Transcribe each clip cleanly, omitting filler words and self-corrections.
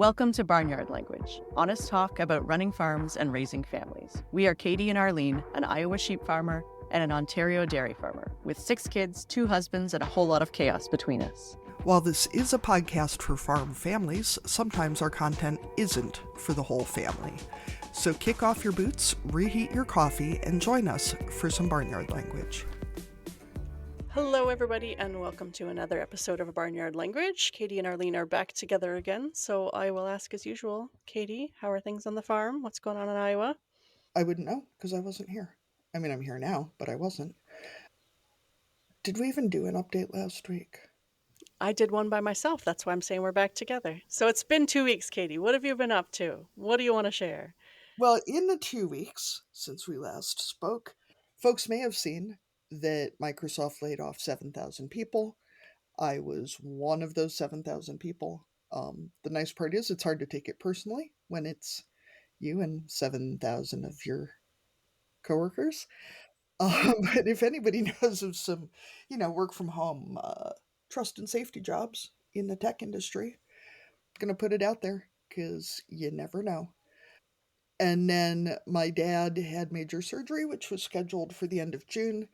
Welcome to Barnyard Language, honest talk about running farms and raising families. We are Katie and Arlene, an Iowa sheep farmer and an Ontario dairy farmer, with 6 kids, 2 husbands, and a whole lot of chaos between us. While this is a podcast for farm families, sometimes our content isn't for the whole family. So kick off your boots, reheat your coffee, and join us for some Barnyard Language. Hello, everybody, and welcome to another episode of Barnyard Language. Katie and Arlene are back together again, so I will ask as usual. Katie, how are things on the farm? What's going on in Iowa? I wouldn't know because I wasn't here. I mean, I'm here now, but I wasn't. Did we even do an update last week? I did one by myself. That's why I'm saying we're back together. So it's been 2 weeks, Katie. What have you been up to? What do you want to share? Well, in the 2 weeks since we last spoke, folks may have seen that Microsoft laid off 7,000 people. I was one of those 7,000 people. The nice part is it's hard to take it personally when it's you and 7,000 of your coworkers. But if anybody knows of some, work from home, trust and safety jobs in the tech industry, gonna put it out there because you never know. And then my dad had major surgery, which was scheduled for the end of June,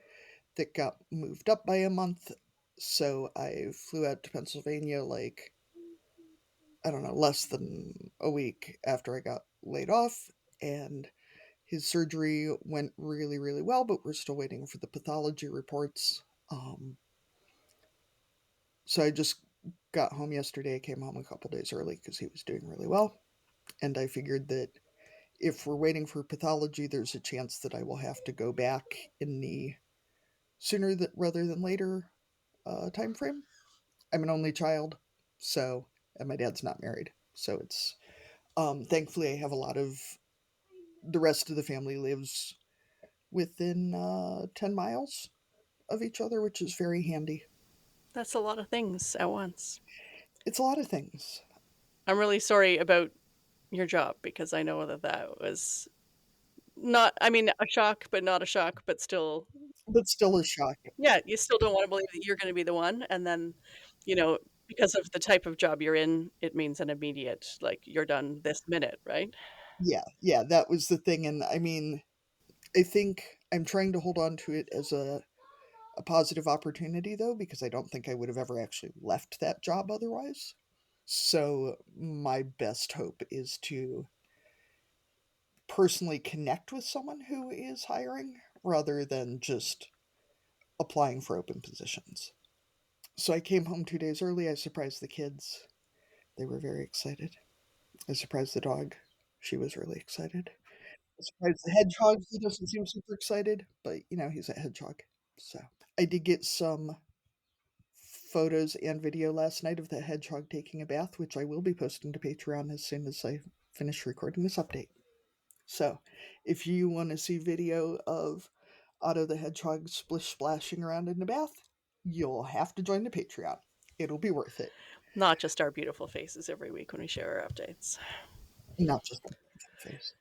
that got moved up by a month. So I flew out to Pennsylvania I don't know, less than a week after I got laid off. And his surgery went really, really well, but we're still waiting for the pathology reports. So I just got home yesterday. I came home a couple days early because he was doing really well. And I figured that if we're waiting for pathology, there's a chance that I will have to go back in the sooner rather than later time frame. I'm an only child, and my dad's not married. So it's, thankfully, I have a lot of, the rest of the family lives within 10 miles of each other, which is very handy. That's a lot of things at once. It's a lot of things. I'm really sorry about your job because I know that was not, I mean, a shock, but not a shock, but still, But still a shock. yeah, you still don't want to believe that you're going to be the one. And then, you know, because of the type of job you're in, it means an immediate, like, you're done this minute, right? Yeah, that was the thing. And I mean, I think I'm trying to hold on to it as a positive opportunity, though, because I don't think I would have ever actually left that job otherwise. So my best hope is to personally connect with someone who is hiring rather than just applying for open positions. So I came home 2 days early. I surprised the kids. They were very excited. I surprised the dog. She was really excited. I surprised the hedgehog. He doesn't seem super excited, but he's a hedgehog. So I did get some photos and video last night of the hedgehog taking a bath, which I will be posting to Patreon as soon as I finish recording this update. So if you want to see video of Otto the hedgehog splish splashing around in the bath, you'll have to join the Patreon. It'll be worth it. Not just our beautiful faces every week when we share our updates. Not just the face.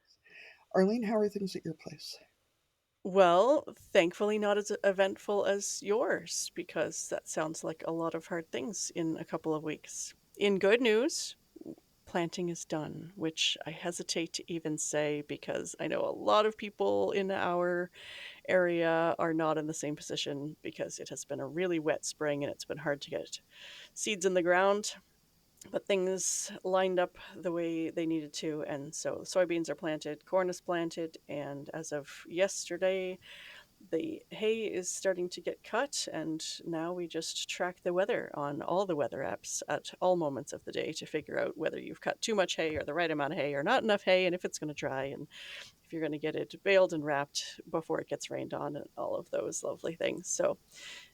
Arlene, how are things at your place? Well, thankfully, not as eventful as yours, because that sounds like a lot of hard things in a couple of weeks. In good news, planting is done, which I hesitate to even say because I know a lot of people in our area are not in the same position because it has been a really wet spring and it's been hard to get seeds in the ground. But things lined up the way they needed to, and so soybeans are planted, corn is planted, and as of yesterday, the hay is starting to get cut, and now we just track the weather on all the weather apps at all moments of the day to figure out whether you've cut too much hay or the right amount of hay or not enough hay, and if it's going to dry, and if you're going to get it baled and wrapped before it gets rained on, and all of those lovely things. So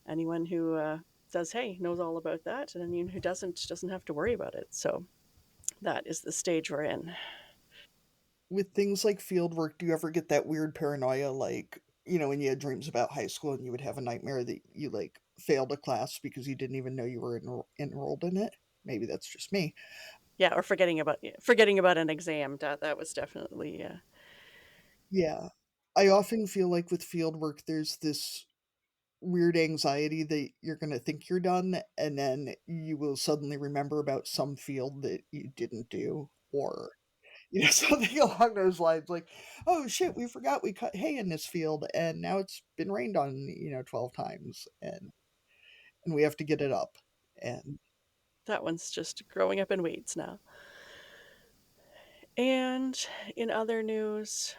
anyone who does hay knows all about that, and anyone who doesn't have to worry about it. So that is the stage we're in. With things like field work, do you ever get that weird paranoia, when you had dreams about high school and you would have a nightmare that you, failed a class because you didn't even know you were enrolled in it? Maybe that's just me. Yeah, or forgetting about an exam. That was definitely Yeah. I often feel like with field work, there's this weird anxiety that you're going to think you're done, and then you will suddenly remember about some field that you didn't do, or something along those lines. Like, oh shit, we forgot we cut hay in this field, and now it's been rained on 12 times, and we have to get it up. And That one's just growing up in weeds now. And in other news,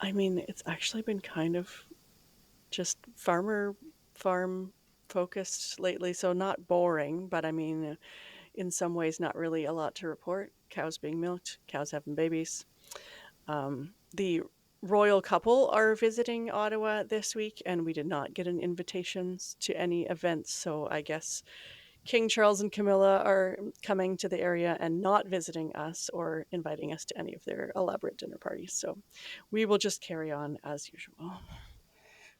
I mean, it's actually been kind of just farm focused lately, so not boring, but I mean, in some ways, not really a lot to report. Cows being milked, cows having babies. The royal couple are visiting Ottawa this week, and we did not get an invitation to any events, so I guess King Charles and Camilla are coming to the area and not visiting us or inviting us to any of their elaborate dinner parties. So we will just carry on as usual.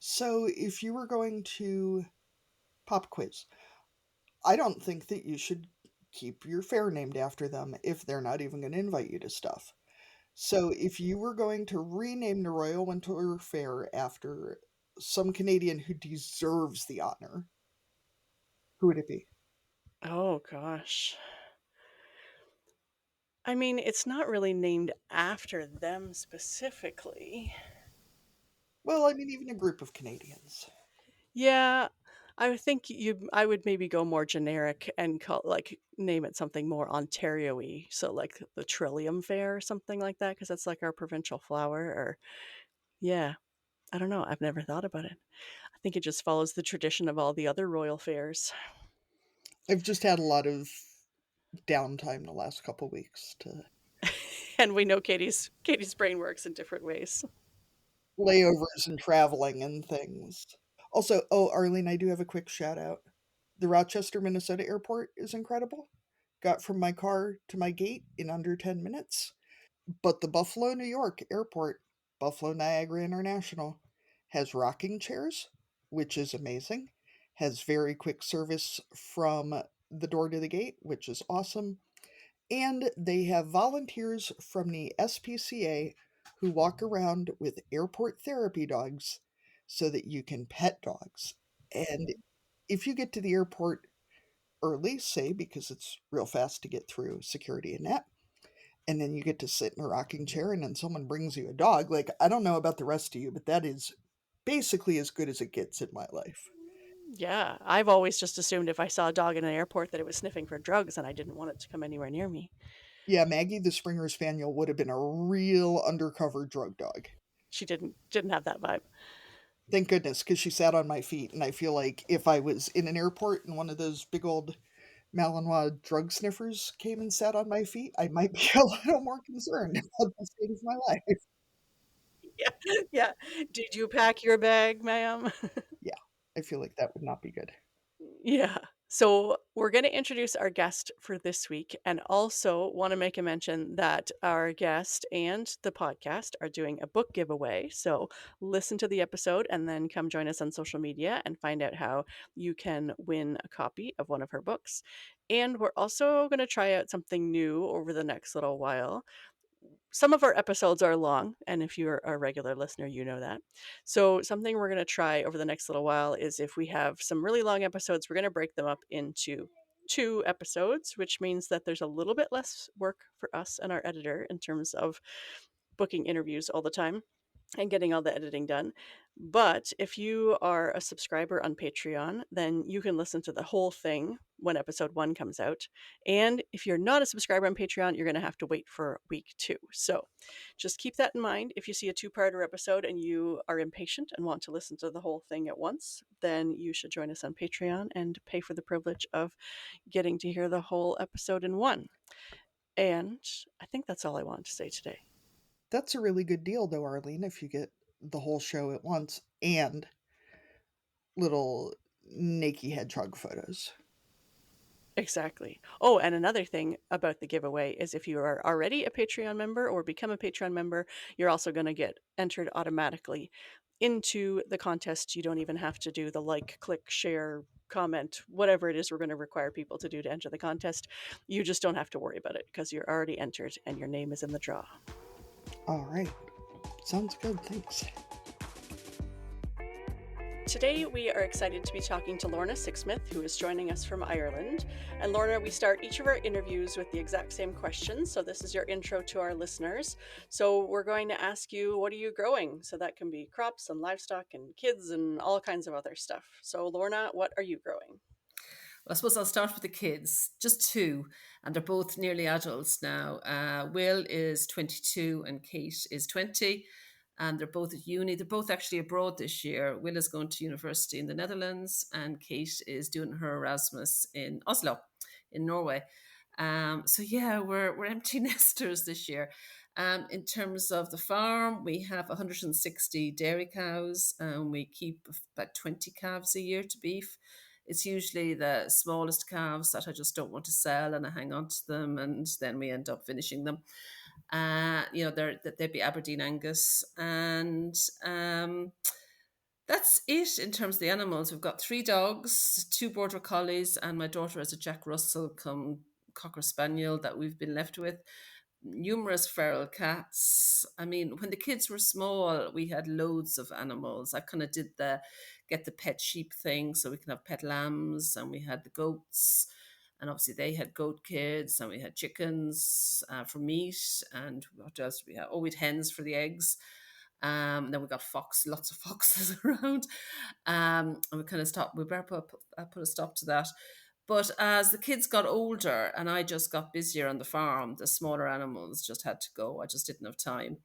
so, if you were going to pop quiz, I don't think that you should keep your fair named after them if they're not even going to invite you to stuff. So, if you were going to rename the Royal Winter Fair after some Canadian who deserves the honor, who would it be? Oh, gosh. I mean, it's not really named after them specifically. Well, I mean, even a group of Canadians. Yeah, I think I would maybe go more generic and name it something more Ontario-y. So like the Trillium Fair or something like that, because that's like our provincial flower. Or yeah, I don't know. I've never thought about it. I think it just follows the tradition of all the other royal fairs. I've just had a lot of downtime the last couple weeks to And we know Katie's brain works in different ways. layovers and traveling and things. Also, oh, Arlene, I do have a quick shout out. The Rochester, Minnesota airport is incredible. Got from my car to my gate in under 10 minutes. But the Buffalo, New York airport, Buffalo Niagara International, has rocking chairs, which is amazing. Has very quick service from the door to the gate, which is awesome. And they have volunteers from the SPCA who walk around with airport therapy dogs so that you can pet dogs. And if you get to the airport early, say, because it's real fast to get through security and that, and then you get to sit in a rocking chair and then someone brings you a dog, like, I don't know about the rest of you, but that is basically as good as it gets in my life. Yeah, I've always just assumed if I saw a dog in an airport that it was sniffing for drugs and I didn't want it to come anywhere near me. Yeah, Maggie the Springer Spaniel would have been a real undercover drug dog. She didn't have that vibe. Thank goodness, because she sat on my feet, and I feel like if I was in an airport and one of those big old Malinois drug sniffers came and sat on my feet, I might be a little more concerned about the state of my life. Yeah, yeah. Did you pack your bag, ma'am? Yeah, I feel like that would not be good. Yeah. So we're going to introduce our guest for this week, and also want to make a mention that our guest and the podcast are doing a book giveaway. So listen to the episode and then come join us on social media and find out how you can win a copy of one of her books. And we're also going to try out something new over the next little while. Some of our episodes are long, and if you're a regular listener, you know that. So, something we're going to try over the next little while is if we have some really long episodes, we're going to break them up into 2 episodes, which means that there's a little bit less work for us and our editor in terms of booking interviews all the time and getting all the editing done. But if you are a subscriber on Patreon, then you can listen to the whole thing when episode 1 comes out. And if you're not a subscriber on Patreon, you're going to have to wait for week 2. So just keep that in mind. If you see a 2-parter episode and you are impatient and want to listen to the whole thing at once, then you should join us on Patreon and pay for the privilege of getting to hear the whole episode in one. And I think that's all I wanted to say today. That's a really good deal, though, Arlene, if you get the whole show at once and little naked hedgehog photos. Exactly. Oh, and another thing about the giveaway is if you are already a Patreon member or become a Patreon member, you're also going to get entered automatically into the contest. You don't even have to do the like, click, share, comment, whatever it is we're going to require people to do to enter the contest. You just don't have to worry about it because you're already entered and your name is in the draw. All right. Sounds good. Thanks. Today we are excited to be talking to Lorna Sixsmith, who is joining us from Ireland. And Lorna, we start each of our interviews with the exact same question. So this is your intro to our listeners. So we're going to ask you, what are you growing? So that can be crops and livestock and kids and all kinds of other stuff. So Lorna, what are you growing? Well, I suppose I'll start with the kids, just two, and they're both nearly adults now. Will is 22 and Kate is 20, and they're both at uni. They're both actually abroad this year. Will is going to university in the Netherlands, and Kate is doing her Erasmus in Oslo, in Norway. So yeah, we're empty nesters this year. In terms of the farm, we have 160 dairy cows, and we keep about 20 calves a year to beef. It's usually the smallest calves that I just don't want to sell, and I hang on to them, and then we end up finishing them. They'd be Aberdeen Angus, and that's it in terms of the animals. We've got three dogs, two border collies, and my daughter has a Jack Russell come Cocker Spaniel that we've been left with. Numerous feral cats. I mean, when the kids were small, we had loads of animals. I kind of did the get the pet sheep thing so we can have pet lambs, and we had the goats, and obviously they had goat kids, and we had chickens for meat, and what else did we have? Oh, we had hens for the eggs. Then we got lots of foxes around. And we kind of stopped. We better put a stop to that. But as the kids got older and I just got busier on the farm, the smaller animals just had to go. I just didn't have time.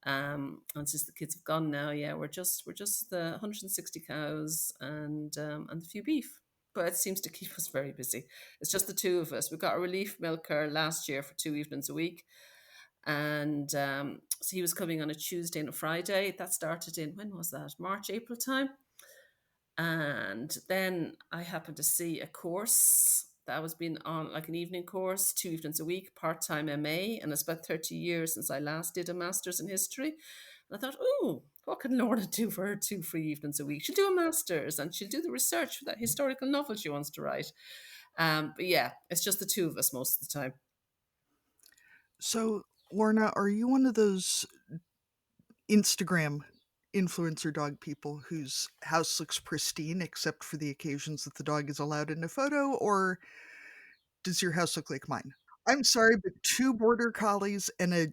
And since the kids have gone now, yeah, we're just the 160 cows and a few beef. But it seems to keep us very busy. It's just the two of us. We got a relief milker last year for 2 evenings a week, and so he was coming on a Tuesday and a Friday. That started in, when was that? March, April time. And then I happened to see a course that was being on, like an evening course, 2 evenings a week, part-time MA. And it's about 30 years since I last did a master's in history. And I thought, oh, what can Lorna do for her 2 free evenings a week? She'll do a master's and she'll do the research for that historical novel she wants to write. But yeah, it's just the two of us most of the time. So, Lorna, are you one of those Instagram influencer dog people whose house looks pristine except for the occasions that the dog is allowed in a photo, or does your house look like mine? I'm sorry, but two border collies and a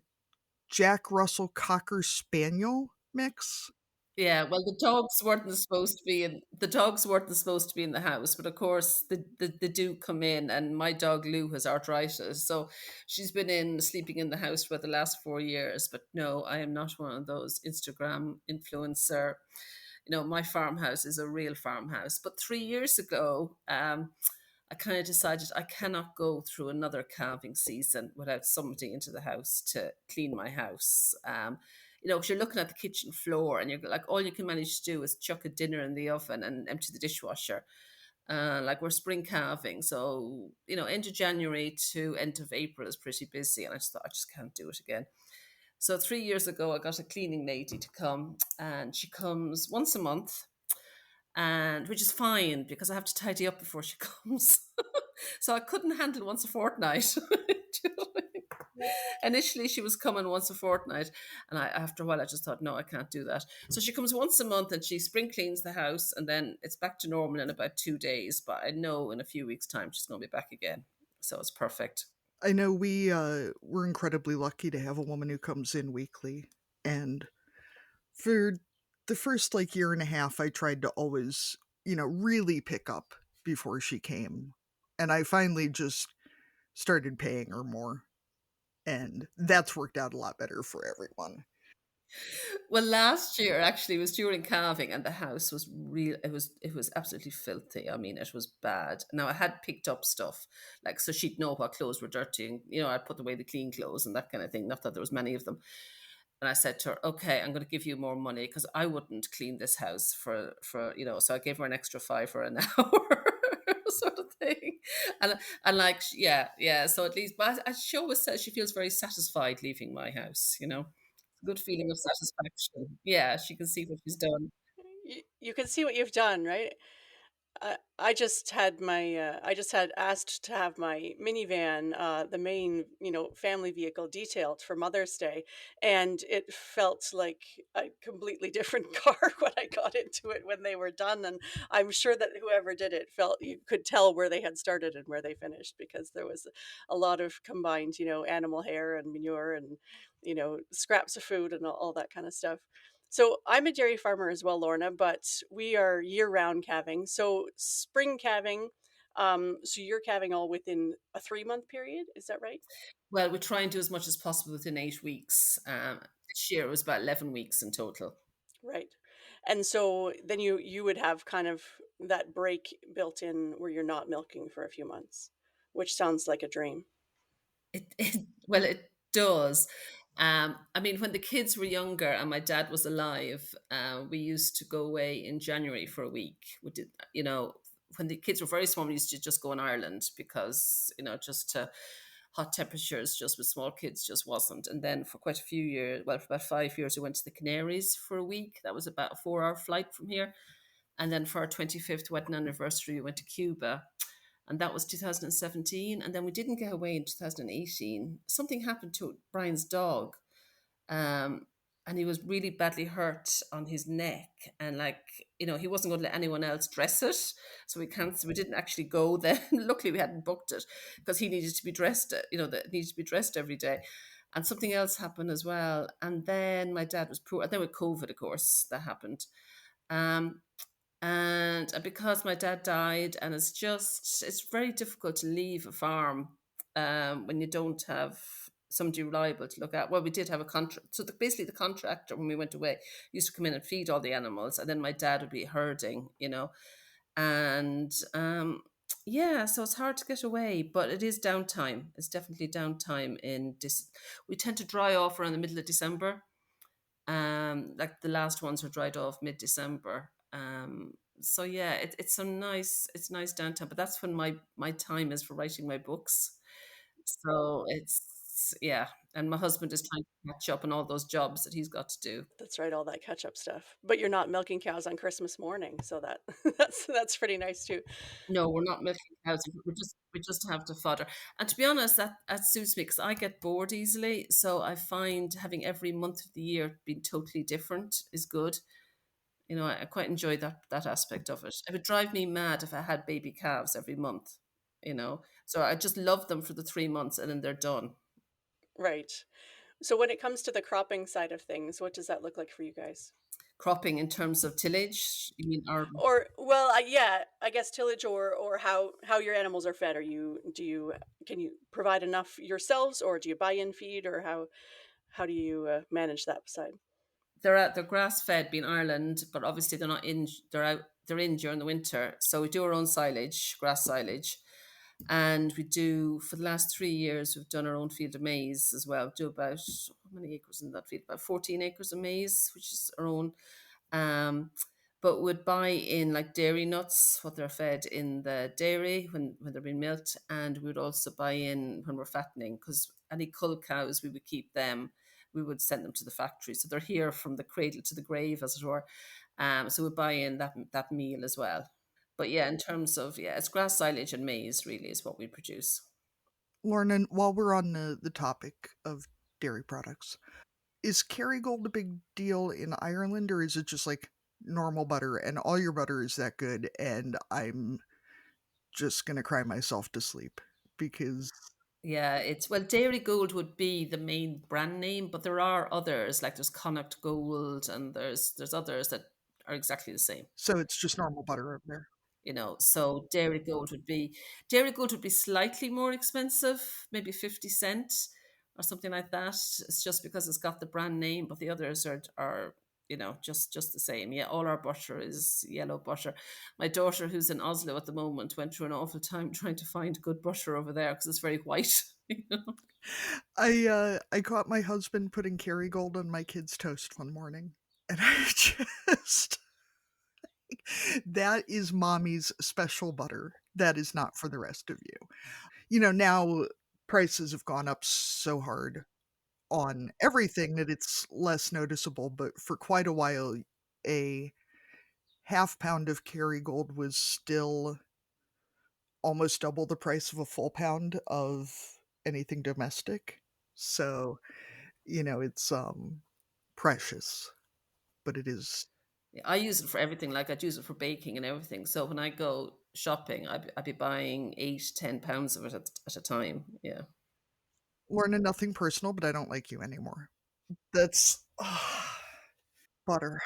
Jack Russell Cocker Spaniel mix? Yeah, well, the dogs weren't supposed to be in the house, but of course they do come in, and my dog Lou has arthritis, so she's been in sleeping in the house for the last 4 years. But no, I am not one of those Instagram influencer. My farmhouse is a real farmhouse. But 3 years ago, I kind of decided I cannot go through another calving season without somebody into the house to clean my house. Because you're looking at the kitchen floor and you're like, all you can manage to do is chuck a dinner in the oven and empty the dishwasher. Like we're spring calving. So, end of January to end of April is pretty busy. And I just thought, I just can't do it again. So 3 years ago, I got a cleaning lady to come, and she comes once a month, and which is fine because I have to tidy up before she comes. So I couldn't handle once a fortnight. Do you know what I mean? Initially, she was coming once a fortnight, and after a while, I just thought, no, I can't do that. So she comes once a month, and she spring cleans the house, and then it's back to normal in about 2 days. But I know in a few weeks' time she's going to be back again, so it's perfect. I know we're incredibly lucky to have a woman who comes in weekly, and for the first year and a half, I tried to always really pick up before she came, and I finally just started paying her more, and that's worked out a lot better for everyone. Well, last year actually was during calving, and the house was real. It was absolutely filthy. I mean, it was bad. Now I had picked up stuff, like, so she'd know what clothes were dirty, and I'd put away the clean clothes and that kind of thing. Not that there was many of them. And I said to her, "Okay, I'm going to give you more money because I wouldn't clean this house for. So I gave her an extra five for an hour." Sort of thing. And like, yeah, yeah. So at least, but as she always says, she feels very satisfied leaving my house. Good feeling of satisfaction. Yeah, she can see what she's done. You can see what you've done, right? I just had my I just had asked to have my minivan, the main, family vehicle detailed for Mother's Day, and it felt like a completely different car when I got into it when they were done. And I'm sure that whoever did it felt you could tell where they had started and where they finished because there was a lot of combined, animal hair and manure and, scraps of food and all that kind of stuff. So I'm a dairy farmer as well, Lorna, but we are year-round calving. So spring calving, so you're calving all within a 3-month period, is that right? Well, we try and do as much as possible within 8 weeks. This year it was about 11 weeks in total. Right. And so then you would have kind of that break built in where you're not milking for a few months, which sounds like a dream. Well, it does. I mean, when the kids were younger and my dad was alive, we used to go away in January for a week. We did, when the kids were very small, we used to just go in Ireland because, just to hot temperatures, just with small kids, just wasn't. And then for quite a few years, well, for about 5 years, we went to the Canaries for a week. That was about a 4 hour flight from here. And then for our 25th wedding anniversary, we went to Cuba, and that was 2017. And then we didn't get away in 2018. Something happened to Brian's dog, um, and he was really badly hurt on his neck, and he wasn't going to let anyone else dress it, so we didn't actually go then. Luckily we hadn't booked it because he needed to be dressed, that needed to be dressed every day. And something else happened as well, and then my dad was poor, and then with COVID, of course, that happened. um, and because my dad died, and it's very difficult to leave a farm when you don't have somebody reliable to look at. Well, we did have a contract, so basically the contractor, when we went away, used to come in and feed all the animals, and then my dad would be herding, and yeah, so it's hard to get away, but it is downtime. It's definitely downtime in this. We tend to dry off around the middle of December. Like the last ones were dried off mid-December. So yeah, it's nice downtime, but that's when my time is for writing my books. So yeah, and my husband is trying to catch up on all those jobs that he's got to do. That's right, all that catch-up stuff. But you're not milking cows on Christmas morning, so that that's pretty nice too. No, we're not milking cows. We just have to fodder. And to be honest, that suits me because I get bored easily. So I find having every month of the year being totally different is good. I quite enjoy that aspect of it. It would drive me mad if I had baby calves every month. So I just love them for the 3 months and then they're done. Right. So when it comes to the cropping side of things, what does that look like for you guys? Cropping in terms of tillage, you mean, or Or well, yeah, I guess tillage or how your animals are fed. Are you do you can you provide enough yourselves, or do you buy in feed, or how do you manage that side? they're grass fed, being Ireland, but obviously they're not in. They're in during the winter, so we do our own silage, grass silage, and we do for the last 3 years we've done our own field of maize as well. We do about how many acres in that field? About 14 acres of maize, which is our own. Um, but would buy in like dairy nuts, what they're fed in the dairy when they're being milked, and we would also buy in when we're fattening, because any cull cows we would keep them. We would send them to the factory, so they're here from the cradle to the grave, as it were. So we buy in that meal as well. But yeah, in terms of it's grass silage and maize really is what we produce. Lorna, while we're on the topic of dairy products, is Kerrygold a big deal in Ireland, or is it just like normal butter and all your butter is that good and I'm just gonna cry myself to sleep? Because Yeah, it's well, Dairy Gold would be the main brand name, but there are others, like there's Connacht Gold, and there's others that are exactly the same. so it's just normal butter over there. So Dairy Gold would be slightly more expensive, maybe 50 cent or something like that. It's just because it's got the brand name, but the others are just the same. Yeah, all our butter is yellow butter. My daughter, who's in Oslo at the moment, went through an awful time trying to find good butter over there because it's very white. I caught my husband putting Kerrygold on my kids' toast one morning, and I just that is mommy's special butter. That is not for the rest of you. Now prices have gone up so hard on everything that it's less noticeable, but for quite a while, a half pound of Kerrygold was still almost double the price of a full pound of anything domestic. So, it's, precious, but it is. I use it for everything. Like I'd use it for baking and everything. So when I go shopping, I'd be buying 8, 10 pounds of it at a time. Yeah. Lorna, nothing personal, but I don't like you anymore. That's butter.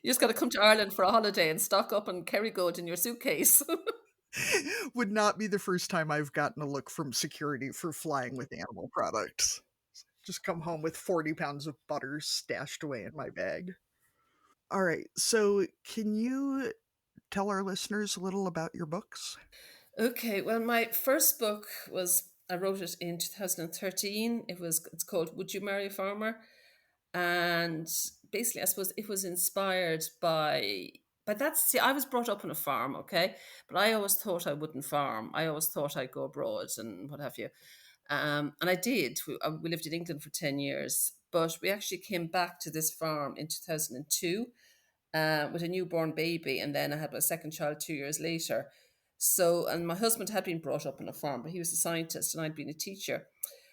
You just got to come to Ireland for a holiday and stock up on Kerrygold in your suitcase. Would not be the first time I've gotten a look from security for flying with animal products. Just come home with 40 pounds of butter stashed away in my bag. All right, so can you tell our listeners a little about your books? Okay, well, my first book I wrote it in 2013. It's called Would You Marry a Farmer? And basically, I suppose it was inspired by that. See, I was brought up on a farm, okay, but I always thought I wouldn't farm. I always thought I'd go abroad and what have you. And I did. We lived in England for 10 years, but we actually came back to this farm in 2002 with a newborn baby, and then I had my second child 2 years later. So, and my husband had been brought up on a farm, but he was a scientist and I'd been a teacher.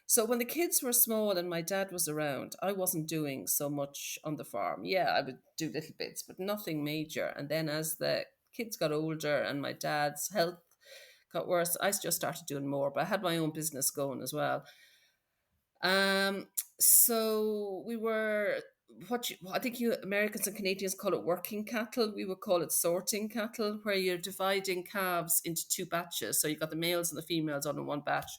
So when the kids were small and my dad was around, I wasn't doing so much on the farm. Yeah, I would do little bits, but nothing major. And then as the kids got older and my dad's health got worse, I just started doing more. But I had my own business going as well. Um, so we were I think you Americans and Canadians call it working cattle. We would call it sorting cattle, where you're dividing calves into two batches. So you got the males and the females on in one batch.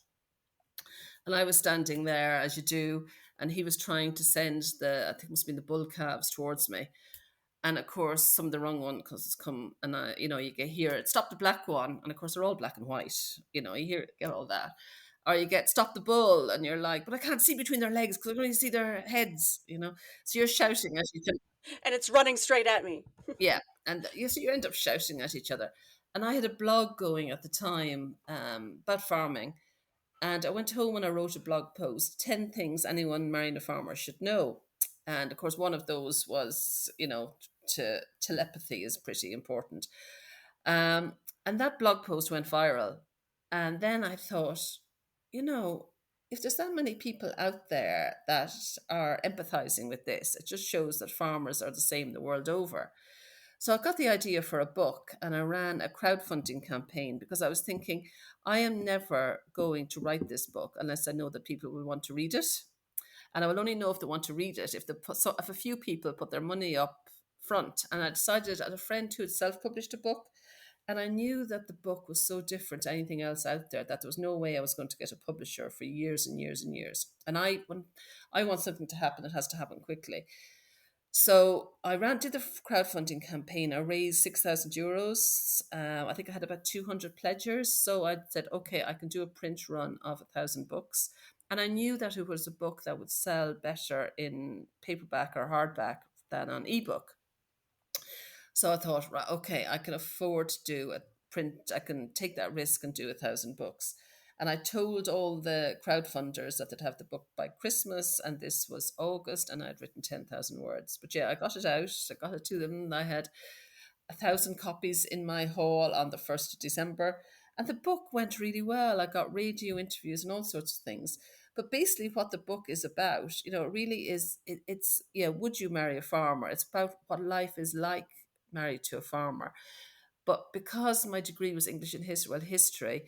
And I was standing there as you do, and he was trying to send I think it must have been the bull calves towards me. And of course, some of the wrong one because it's come and you get hear it, stop the black one, and of course they're all black and white. You get all that, or you get stop the bull, and you're like, but I can't see between their legs because I can only see their heads. So you're shouting at each other. And it's running straight at me. Yeah, and you end up shouting at each other. And I had a blog going at the time about farming, and I went home and I wrote a blog post 10 things anyone marrying a farmer should know. And of course, one of those was, telepathy is pretty important. Um, and that blog post went viral. And then I thought, you know, if there's that many people out there that are empathizing with this, it just shows that farmers are the same the world over. So I got the idea for a book and I ran a crowdfunding campaign because I was thinking, I am never going to write this book unless I know that people will want to read it. And I will only know if they want to read it if a few people put their money up front. And I decided I had a friend who had self-published a book, and I knew that the book was so different to anything else out there that there was no way I was going to get a publisher for years and years and years. And when I want something to happen, it has to happen quickly. So did the crowdfunding campaign. I raised €6,000. I think I had about 200 pledgers. So I said, okay, I can do a print run of 1,000 books. And I knew that it was a book that would sell better in paperback or hardback than on ebook. So I thought, right, okay, I can afford to do a print. I can take that risk and do 1,000 books. And I told all the crowdfunders that they'd have the book by Christmas, and this was August, and I'd written 10,000 words. But yeah, I got it out. I got it to them, and I had 1,000 copies in my hall on the 1st of December. And the book went really well. I got radio interviews and all sorts of things. But basically, what the book is about, it really is, would you marry a farmer? It's about what life is like married to a farmer. But because my degree was English and history,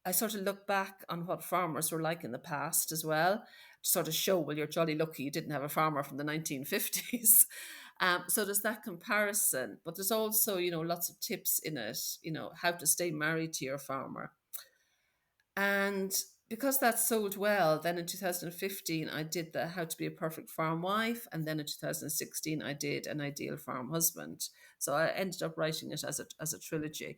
I sort of look back on what farmers were like in the past as well, to sort of show, well, you're jolly lucky you didn't have a farmer from the 1950s. So there's that comparison, but there's also, lots of tips in it, how to stay married to your farmer. And because that sold well, then in 2015, I did the How to Be a Perfect Farm Wife. And then in 2016, I did An Ideal Farm Husband. So I ended up writing it as a trilogy.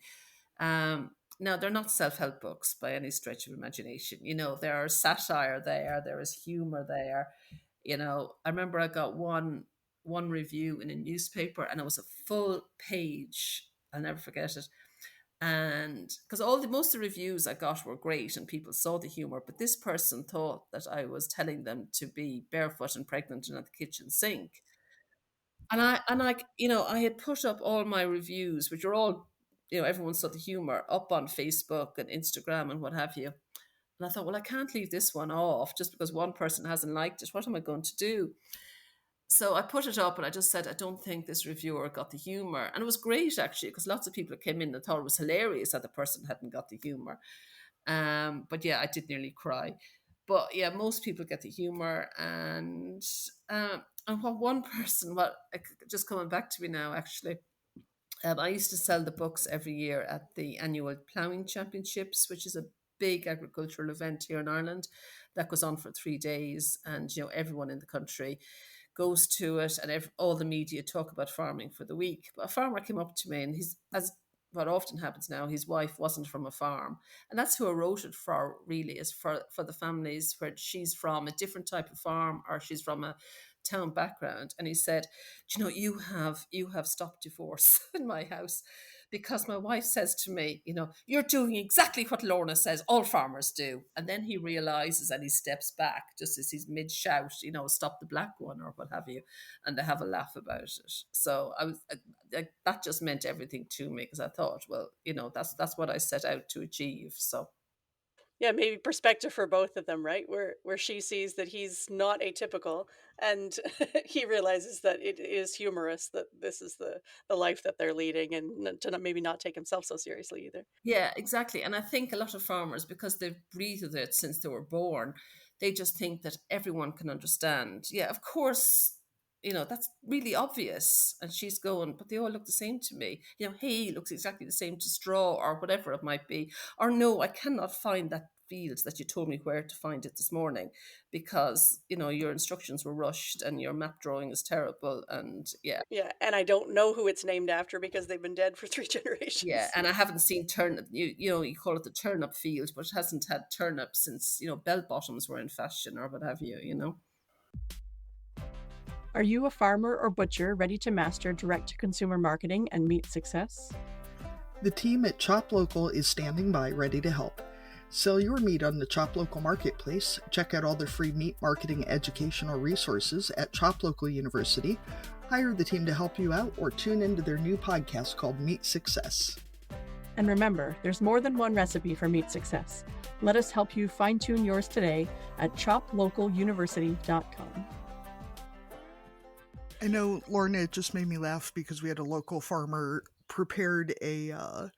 Now, they're not self-help books by any stretch of imagination. There is satire there is humor there. I remember I got one review in a newspaper, and it was a full page. I'll never forget it. And because most of the reviews I got were great and people saw the humor, but this person thought that I was telling them to be barefoot and pregnant and at the kitchen sink. I had put up all my reviews, which are all, everyone saw the humor up on Facebook and Instagram and what have you. And I thought, well, I can't leave this one off just because one person hasn't liked it. What am I going to do? So I put it up and I just said, I don't think this reviewer got the humor. And it was great, actually, because lots of people came in and thought it was hilarious that the person hadn't got the humor. But yeah, I did nearly cry. But yeah, most people get the humor. And what one person, just coming back to me now, actually, I used to sell the books every year at the annual ploughing championships, which is a big agricultural event here in Ireland that goes on for 3 days, and everyone in the country goes to it, and all the media talk about farming for the week. But a farmer came up to me, and he's, as what often happens now, his wife wasn't from a farm, and that's who I wrote it for. Really, is for the families where she's from a different type of farm, or she's from a town background. And he said, "Do you know, you have stopped divorce in my house, because my wife says to me, you're doing exactly what Lorna says all farmers do." And then he realizes, and he steps back just as he's mid shout, "Stop the black one," or what have you, and they have a laugh about it. So that just meant everything to me, because I thought, well, that's what I set out to achieve. So Yeah, maybe perspective for both of them, right? Where she sees that he's not atypical, and he realizes that it is humorous that this is the life that they're leading, and maybe not take himself so seriously either. yeah, exactly. And I think a lot of farmers, because they've breathed it since they were born, they just think that everyone can understand. Yeah, of course, that's really obvious. And she's going, "But they all look the same to me. Hay looks exactly the same to straw," or whatever it might be. Or, "No, I cannot find that field that you told me where to find it this morning, because, your instructions were rushed and your map drawing is terrible." And yeah. Yeah, and I don't know who it's named after because they've been dead for 3 Yeah, generations. and I haven't seen turnip. You call it the turnip field, but it hasn't had turnips since bell bottoms were in fashion, or what have you. Are you a farmer or butcher ready to master direct to consumer marketing and meet success? The team at ChopLocal is standing by, ready to help. Sell your meat on the ChopLocal marketplace. Check out all the free meat marketing educational resources at ChopLocal University. Hire the team to help you out, or tune into their new podcast called Meat Success. And remember, there's more than one recipe for meat success. Let us help you fine-tune yours today at ChopLocalUniversity.com. I know, Lorna, it just made me laugh because we had a local farmer prepared I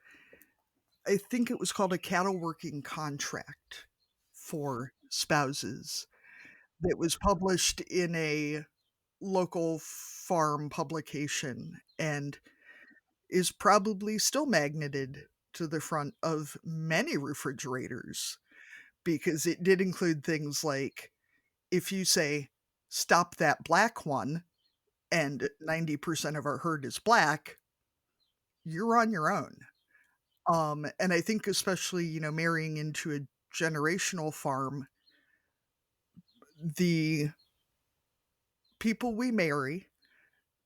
think it was called a cattle working contract for spouses that was published in a local farm publication and is probably still magneted to the front of many refrigerators, because it did include things like, if you say, "Stop that black one," and 90% of our herd is black, you're on your own. And I think especially, marrying into a generational farm, the people we marry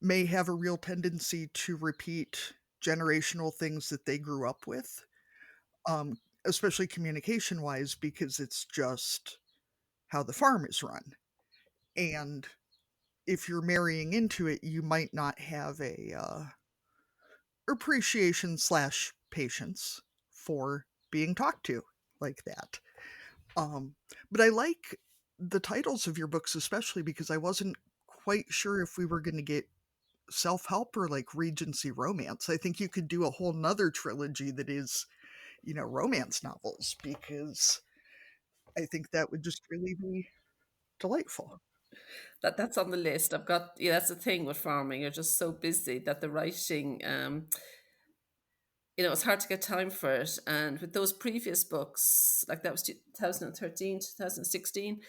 may have a real tendency to repeat generational things that they grew up with, especially communication wise, because it's just how the farm is run. And if you're marrying into it, you might not have a appreciation slash patience for being talked to like that. Um, but I like the titles of your books, especially because I wasn't quite sure if we were going to get self-help or like Regency romance. I think you could do a whole nother trilogy that is, romance novels, because I think that would just really be delightful. That's on the list. I've got, yeah, that's the thing with farming. You're just so busy that the writing, it's hard to get time for it. And with those previous books, like that was 2013, 2016,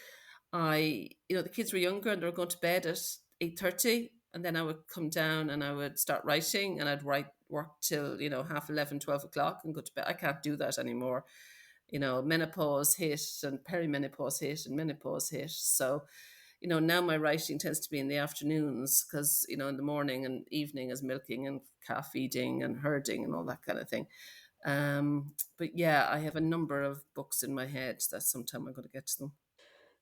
the kids were younger and they were going to bed at 8:30, and then I would come down and I would start writing, and I'd work till, half 11, 12 o'clock and go to bed. I can't do that anymore. Menopause hit and perimenopause hit and menopause hit. So, now my writing tends to be in the afternoons, because, in the morning and evening is milking and calf feeding and herding and all that kind of thing. But yeah, I have a number of books in my head that sometime I'm going to get to them.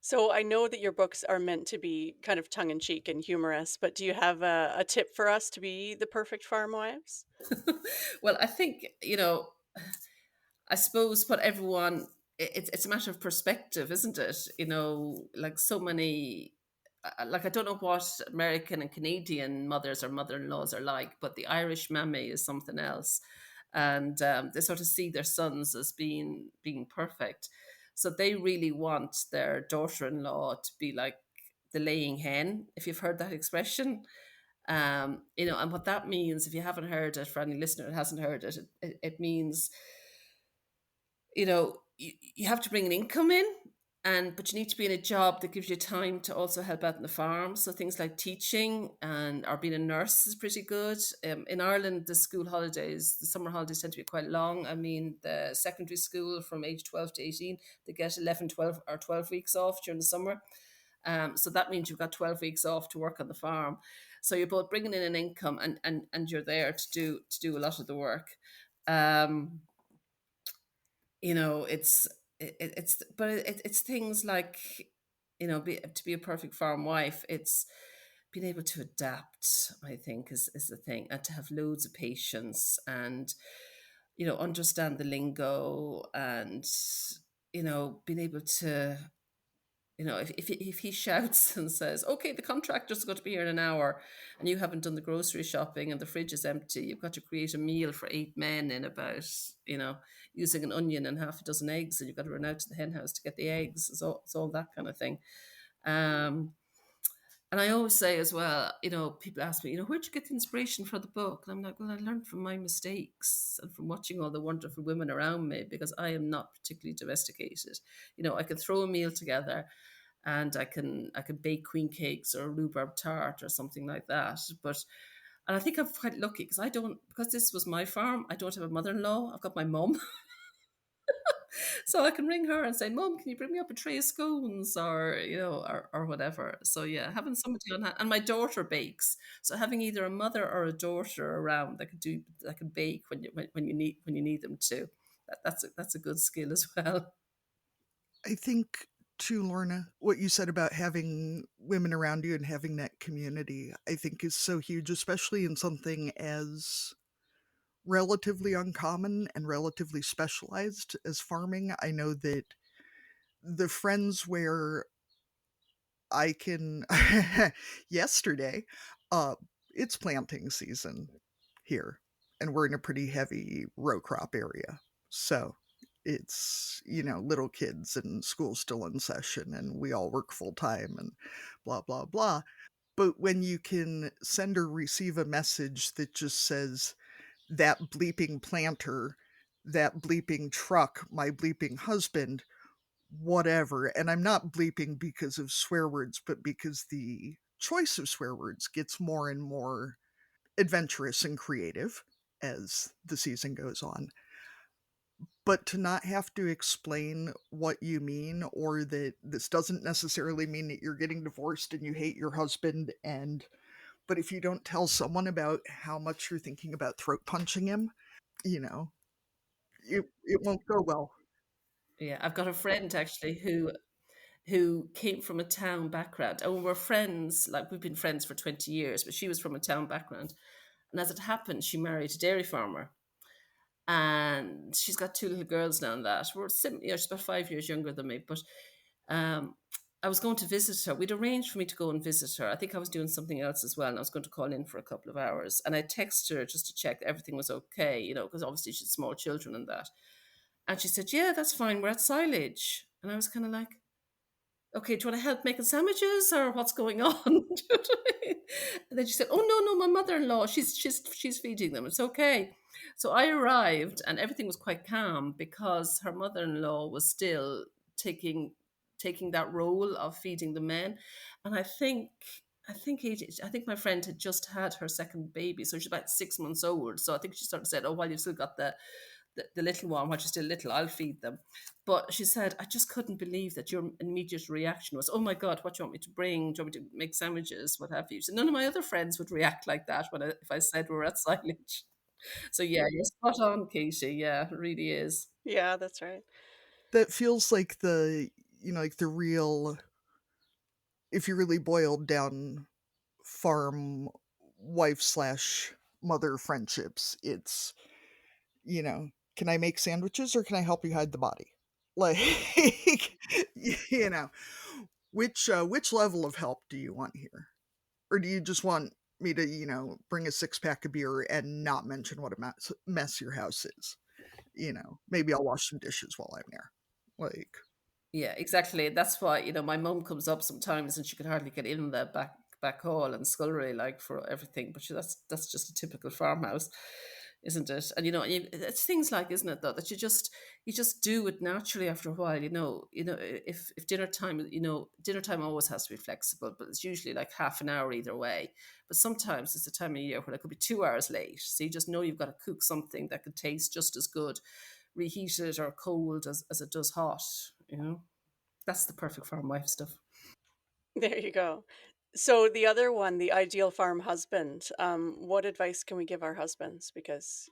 So I know that your books are meant to be kind of tongue in cheek and humorous, but do you have a tip for us to be the perfect farm wives? Well, I think, I suppose what everyone it's a matter of perspective, isn't it? Like so many like I don't know what American and Canadian mothers or mother-in-laws are like, but the Irish mammy is something else, and they sort of see their sons as being perfect, so they really want their daughter-in-law to be like the laying hen, if you've heard that expression. And what that means, if you haven't heard it, for any listener that hasn't heard it, it means, you have to bring an income in, but you need to be in a job that gives you time to also help out in the farm. So things like teaching and or being a nurse is pretty good. In Ireland, the summer holidays tend to be quite long. I mean, the secondary school from age 12 to 18, they get 11, 12, or 12 weeks off during the summer. So that means you've got 12 weeks off to work on the farm. So you're both bringing in an income, and you're there to do a lot of the work. Um, it's things like, to be a perfect farm wife, it's being able to adapt, I think, is the thing, and to have loads of patience, and understand the lingo, and being able to, if he shouts and says, "Okay, the contractor's going to be here in an hour," and you haven't done the grocery shopping and the fridge is empty, you've got to create a meal for 8 men in about, using an onion and half a dozen eggs, and you've got to run out to the hen house to get the eggs. It's all that kind of thing. Um, and I always say as well, people ask me, where'd you get the inspiration for the book? And I'm like, well, I learned from my mistakes and from watching all the wonderful women around me, because I am not particularly domesticated. I can throw a meal together, and I can bake queen cakes or a rhubarb tart or something like that. And I think I'm quite lucky, because this was my farm. I don't have a mother-in-law. I've got my mum, so I can ring her and say, "Mum, can you bring me up a tray of scones, or whatever." So yeah, having somebody on hand, and my daughter bakes. So having either a mother or a daughter around that can bake when you need them to. That's a good skill as well. I think too, Lorna, what you said about having women around you and having that community, I think is so huge, especially in something as relatively uncommon and relatively specialized as farming. I know that the friends where I can yesterday, uh, it's planting season here, and we're in a pretty heavy row crop area. So it's, little kids and school's still in session and we all work full time and blah, blah, blah. But when you can send or receive a message that just says, that bleeping planter, that bleeping truck, my bleeping husband, whatever. And I'm not bleeping because of swear words, but because the choice of swear words gets more and more adventurous and creative as the season goes on. But to not have to explain what you mean, or that this doesn't necessarily mean that you're getting divorced and you hate your husband, and but if you don't tell someone about how much you're thinking about throat punching him, you know, it won't go well. Yeah, I've got a friend actually who came from a town background. And we're friends, like we've been friends for 20 years, but she was from a town background. And as it happened, she married a dairy farmer. And she's got two little girls now, and that. She's about 5 years younger than me. But um, I was going to visit her. We'd arranged for me to go and visit her. I think I was doing something else as well, and I was going to call in for a couple of hours. And I texted her just to check that everything was okay, because obviously she's small children and that. And she said, "Yeah, that's fine. We're at silage." And I was kind of like, "Okay, do you want to help making sandwiches, or what's going on?" Do you know what I mean? And then she said, "Oh no, no, my mother-in-law, she's feeding them. It's okay." So I arrived, and everything was quite calm, because her mother-in-law was still taking that role of feeding the men. And I think my friend had just had her second baby, so she's about 6 months old. So I think she sort of said, "Oh, while you've still got the little one, while she's still little, I'll feed them." But she said, "I just couldn't believe that your immediate reaction was, 'Oh my God, what do you want me to bring? Do you want me to make sandwiches? What have you?'" So none of my other friends would react like that if I said we're at silage. So yeah, you're spot on, Katie. Yeah, it really is. Yeah, that's right. That feels like the real. if you really boiled down farm wife slash mother friendships, it's, you know, can I make sandwiches or can I help you hide the body? Like, you know, which level of help do you want here? Or do you just want me to, bring a six pack of beer and not mention what a mess your house is? Maybe I'll wash some dishes while I'm there. Like, Yeah, exactly. That's why, my mum comes up sometimes and she could hardly get in the back hall and scullery like for everything. But that's just a typical farmhouse, isn't it? And it's things like, isn't it, though, that you just do it naturally after a while. If dinner time, dinner time always has to be flexible, but it's usually like half an hour either way. But sometimes it's a time of year where it could be 2 hours late, so you just know you've got to cook something that could taste just as good reheated or cold as it does hot. That's the perfect farm wife stuff. There you go. So the other one, the ideal farm husband, what advice can we give our husbands? Because,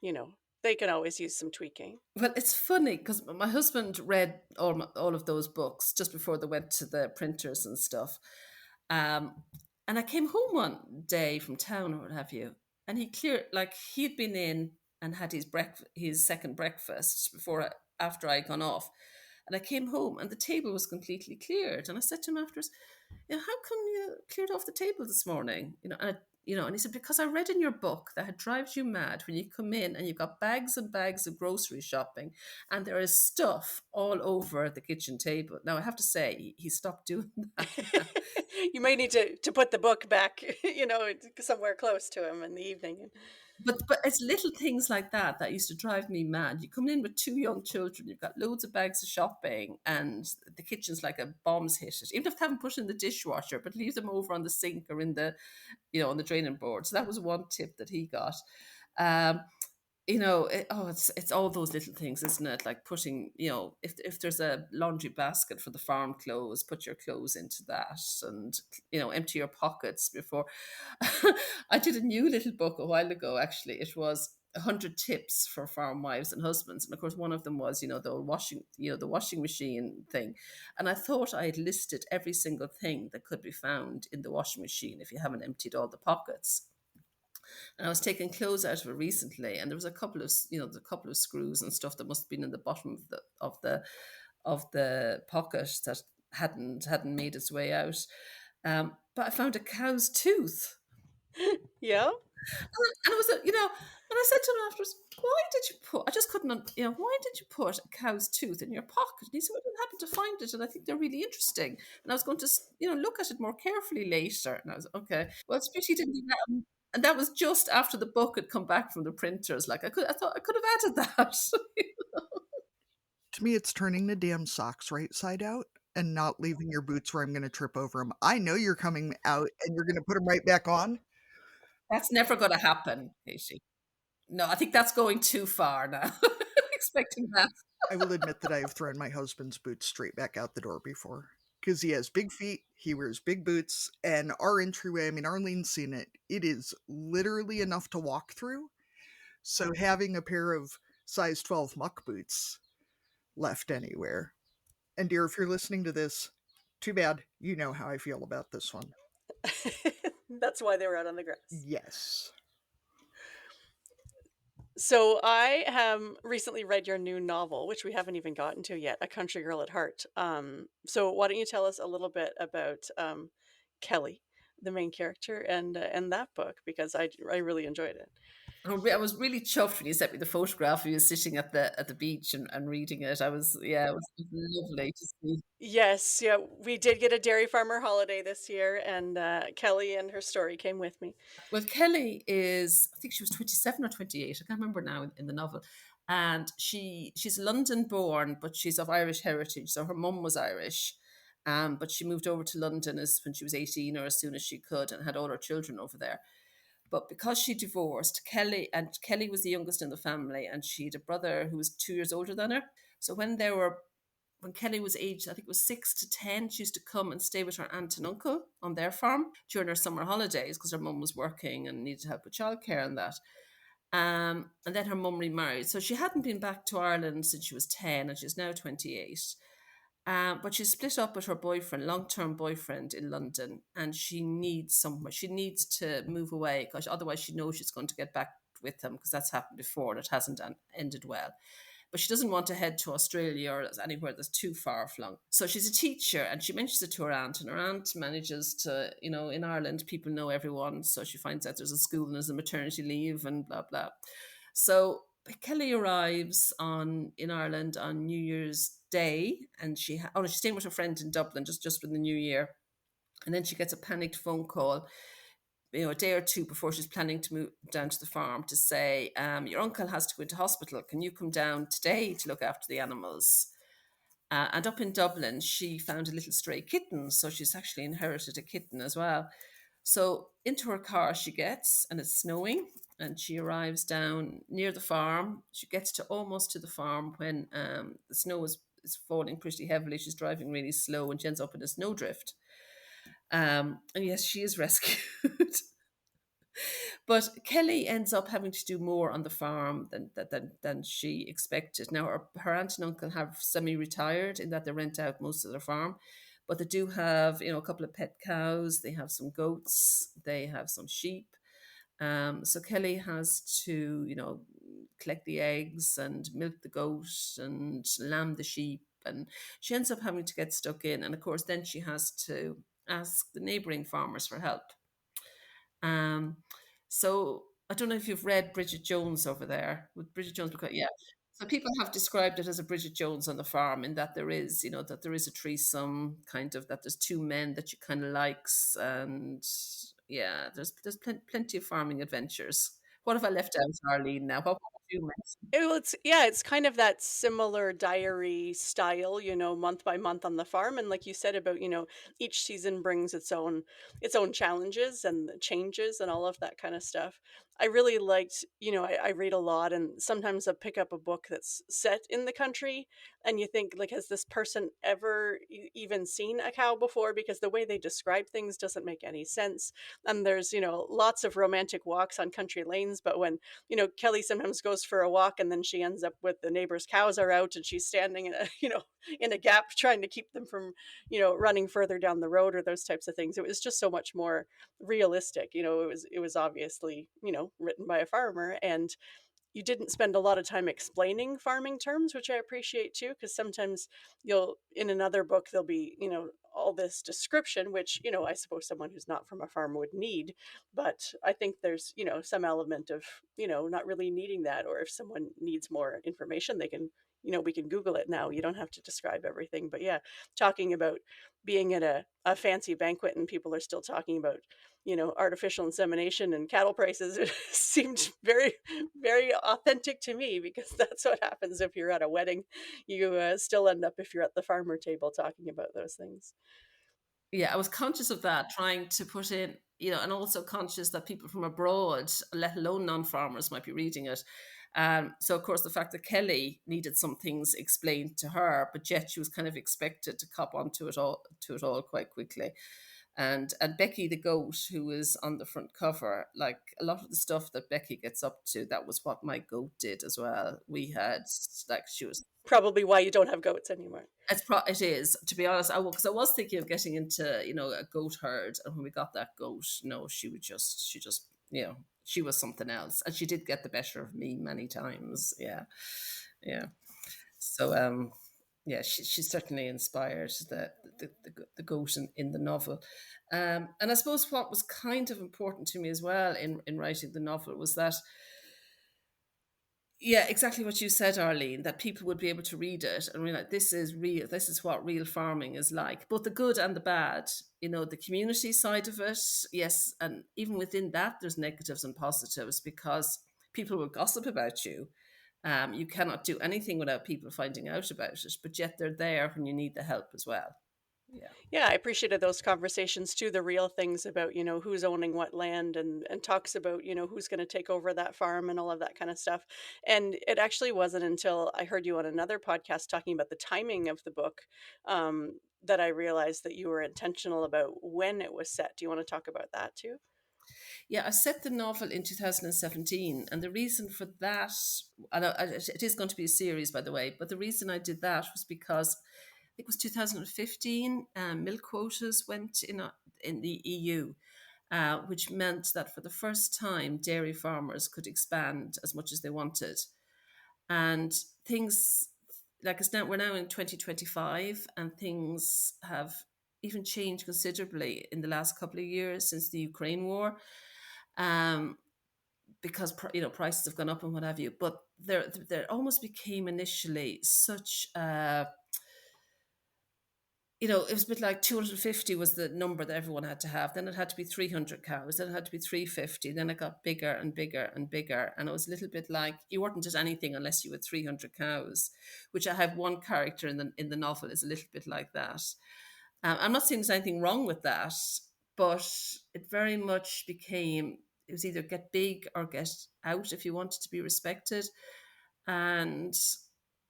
they can always use some tweaking. Well, it's funny because my husband read all of those books just before they went to the printers and stuff. Um, and I came home one day from town or what have you, and he'd been in and had his second breakfast after I'd gone off. And I came home and the table was completely cleared. And I said to him afterwards, how come you cleared off the table this morning? And he said, because I read in your book that it drives you mad when you come in and you've got bags and bags of grocery shopping and there is stuff all over the kitchen table. Now, I have to say, he stopped doing that now. You may need to put the book back, somewhere close to him in the evening. But it's little things like that used to drive me mad. You come in with two young children, you've got loads of bags of shopping, and the kitchen's like a bomb's hit it. Even if they haven't put it in the dishwasher, but leave them over on the sink or on the draining board. So that was one tip that he got. Um, it's all those little things, isn't it? Like putting, if there's a laundry basket for the farm clothes, put your clothes into that, and empty your pockets before. I did a new little book a while ago. Actually, it was 100 tips for farm wives and husbands, and of course, one of them was, the washing machine thing, and I thought I had listed every single thing that could be found in the washing machine if you haven't emptied all the pockets. And I was taking clothes out of it recently, and there was a couple of screws and stuff that must have been in the bottom of the pocket that hadn't made its way out. But I found a cow's tooth, Yeah. and it was and I said to him afterwards, "Why did you put? I just couldn't, why did you put a cow's tooth in your pocket?" And he said, "Well, I didn't happen to find it, and I think they're really interesting. And I was going to, look at it more carefully later." And I was okay. Well, it's a pity he didn't do that. And that was just after the book had come back from the printers. Like I thought I could have added that. to me, it's turning the damn socks right side out and not leaving your boots where I'm going to trip over them. I know you're coming out and you're going to put them right back on. That's never going to happen, Casey. No, I think that's going too far now. Expecting that. I will admit that I have thrown my husband's boots straight back out the door before because he has big feet, he wears big boots, and our entryway, I mean, Arlene's seen it, it is literally enough to walk through. So having a pair of size 12 muck boots left anywhere. And dear, if you're listening to this, too bad. You know how I feel about this one. That's why they were out on the grass. Yes. So I have recently read your new novel, which we haven't even gotten to yet, A Country Girl at Heart. So why don't you tell us a little bit about Kelly, the main character, and that book, because I really enjoyed it. I was really chuffed when you sent me the photograph. He was sitting at the beach and reading it. It was lovely to see. Yes, yeah, we did get a dairy farmer holiday this year, and Kelly and her story came with me. Well, Kelly I think she was 27 or 28. I can't remember now in the novel. And she's London born, but she's of Irish heritage. So her mum was Irish. But she moved over to London when she was 18 or as soon as she could and had all her children over there. But because she divorced, Kelly was the youngest in the family, and she had a brother who was 2 years older than her. So when Kelly was aged, I think it was 6 to 10, she used to come and stay with her aunt and uncle on their farm during her summer holidays because her mum was working and needed help with childcare and that. And then her mum remarried. So she hadn't been back to Ireland since she was 10 and she's now 28. But she's split up with her boyfriend, long-term boyfriend in London, and she needs somewhere. She needs to move away because otherwise she knows she's going to get back with him because that's happened before and it hasn't ended well. But she doesn't want to head to Australia or anywhere that's too far flung. So she's a teacher and she mentions it to her aunt, and her aunt manages to, in Ireland, people know everyone. So she finds out there's a school and there's a maternity leave and blah, blah. So Kelly arrives in Ireland on New Year's Day, and she's staying with her friend in Dublin just for the New Year, and then she gets a panicked phone call, a day or two before she's planning to move down to the farm, to say, your uncle has to go into hospital. Can you come down today to look after the animals? And up in Dublin, she found a little stray kitten, so she's actually inherited a kitten as well. So into her car she gets, and it's snowing, and she arrives down near the farm. She gets almost to the farm when the snow is falling pretty heavily. She's driving really slow, and she ends up in a snowdrift. And yes, she is rescued. But Kelly ends up having to do more on the farm than she expected. Now, her aunt and uncle have semi-retired in that they rent out most of their farm, but they do have, a couple of pet cows. They have some goats. They have some sheep. So Kelly has to, collect the eggs and milk the goat and lamb the sheep. And she ends up having to get stuck in. And of course, then she has to ask the neighbouring farmers for help. Um, so I don't know if you've read Bridget Jones over there. With Bridget Jones, because yeah. So people have described it as a Bridget Jones on the farm, in that there is, that there is a threesome, kind of, that there's two men that she kind of likes, and yeah, there's plenty of farming adventures. What have I left out, Arlene? Now, what have you mentioned? It's kind of that similar diary style, month by month on the farm. And like you said about, each season brings its own challenges and the changes and all of that kind of stuff. I really liked, I read a lot, and sometimes I pick up a book that's set in the country, and you think, like, has this person ever even seen a cow before? Because the way they describe things doesn't make any sense. And there's, lots of romantic walks on country lanes, but when Kelly sometimes goes for a walk and then she ends up with the neighbor's cows are out and she's standing in a, in a gap trying to keep them from, running further down the road, or those types of things. It was just so much more realistic. It was obviously, written by a farmer, and you didn't spend a lot of time explaining farming terms, which I appreciate too, because sometimes in another book, there'll be, all this description, which, I suppose someone who's not from a farm would need. But I think there's, some element of, not really needing that. Or if someone needs more information, they can, we can Google it now. You don't have to describe everything. But yeah, talking about being at a fancy banquet and people are still talking about, artificial insemination and cattle prices, it seemed very, very authentic to me, because that's what happens if you're at a wedding. You still end up, if you're at the farmer table, talking about those things. Yeah, I was conscious of that, trying to put in, and also conscious that people from abroad, let alone non-farmers, might be reading it. So, of course, the fact that Kelly needed some things explained to her, but yet she was kind of expected to cop onto it all quite quickly. And Becky the goat, who is on the front cover, like a lot of the stuff that Becky gets up to, that was what my goat did as well. We had, like, she was. Probably why you don't have goats anymore. It is, to be honest. Because I was thinking of getting into, a goat herd, and when we got that goat, no, she just, she was something else, and she did get the better of me many times. Yeah, yeah. So, yeah, she certainly inspired the goat in the novel, and I suppose what was kind of important to me as well in writing the novel was that. Yeah, exactly what you said, Arlene, that people would be able to read it and realize this is real. This is what real farming is like, both the good and the bad. The community side of it, yes. And even within that, there's negatives and positives, because people will gossip about you. You cannot do anything without people finding out about it, but yet they're there when you need the help as well. Yeah. Yeah, I appreciated those conversations too, the real things about, who's owning what land, and talks about, who's going to take over that farm and all of that kind of stuff. And it actually wasn't until I heard you on another podcast talking about the timing of the book, that I realized that you were intentional about when it was set. Do you want to talk about that too? Yeah, I set the novel in 2017, and the reason for that, and it is going to be a series, by the way, but the reason I did that was because think it was 2015, milk quotas went in the EU, which meant that for the first time, dairy farmers could expand as much as they wanted. And things like we're now in 2025, and things have even changed considerably in the last couple of years since the Ukraine war. Because prices have gone up and what have you, but there almost became initially such it was a bit like 250 was the number that everyone had to have. Then it had to be 300 cows. Then it had to be 350. Then it got bigger and bigger and bigger. And it was a little bit like you weren't at anything unless you had 300 cows, which I have one character in the novel is a little bit like that. I'm not saying there's anything wrong with that, but it very much became, it was either get big or get out if you wanted to be respected. And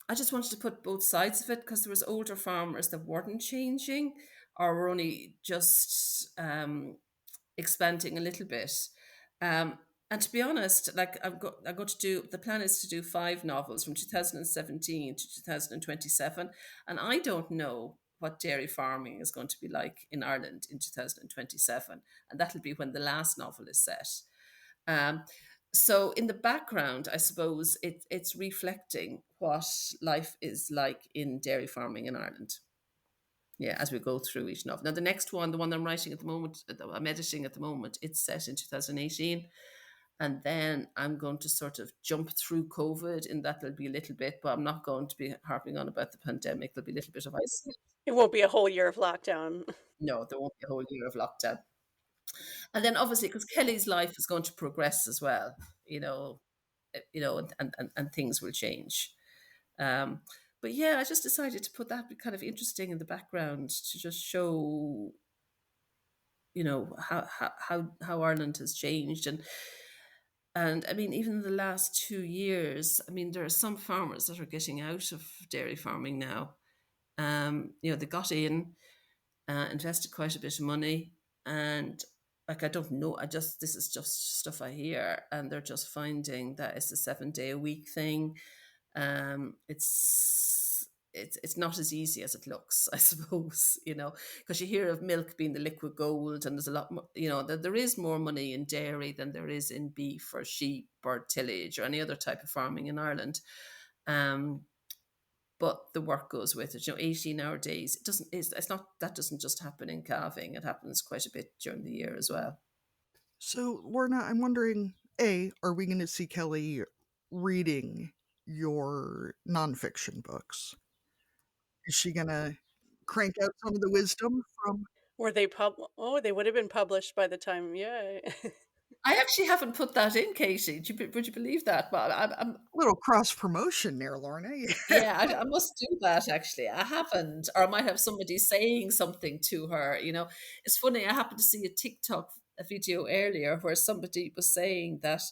I just wanted to put both sides of it, because there was older farmers that weren't changing or were only just expanding a little bit. And to be honest, like I'm going to do, the plan is to do 5 novels from 2017 to 2027. And I don't know what dairy farming is going to be like in Ireland in 2027. And that'll be when the last novel is set. Um, so in the background, I suppose it's reflecting what life is like in dairy farming in Ireland. Yeah, as we go through each novel. Now, the next one, the one I'm writing at the moment, that I'm editing at the moment, it's set in 2018. And then I'm going to sort of jump through COVID, in that there'll be a little bit, but I'm not going to be harping on about the pandemic. There'll be a little bit of isolation. It won't be a whole year of lockdown. No, there won't be a whole year of lockdown. And then obviously, because Kelly's life is going to progress as well, and things will change. Um, but yeah, I just decided to put that kind of interesting in the background to just show, how Ireland has changed. And I mean, even in the last 2 years, I mean, there are some farmers that are getting out of dairy farming now. They got in, invested quite a bit of money, and like, I don't know, this is just stuff I hear, and they're just finding that it's a 7-day a week thing. It's not as easy as it looks, I suppose, because you hear of milk being the liquid gold, and there's a lot more, there is more money in dairy than there is in beef or sheep or tillage or any other type of farming in Ireland. But the work goes with it. 18-hour days. That doesn't just happen in calving. It happens quite a bit during the year as well. So, Lorna, I'm wondering, are we going to see Kelly reading your nonfiction books? Is she going to crank out some of the wisdom from Were they they would have been published by the time, yeah. I actually haven't put that in, Katie. Would you believe that? But I'm a little cross promotion there, Lorna? yeah, I must do that, actually. I haven't, or I might have somebody saying something to her. It's funny. I happened to see a TikTok video earlier where somebody was saying that,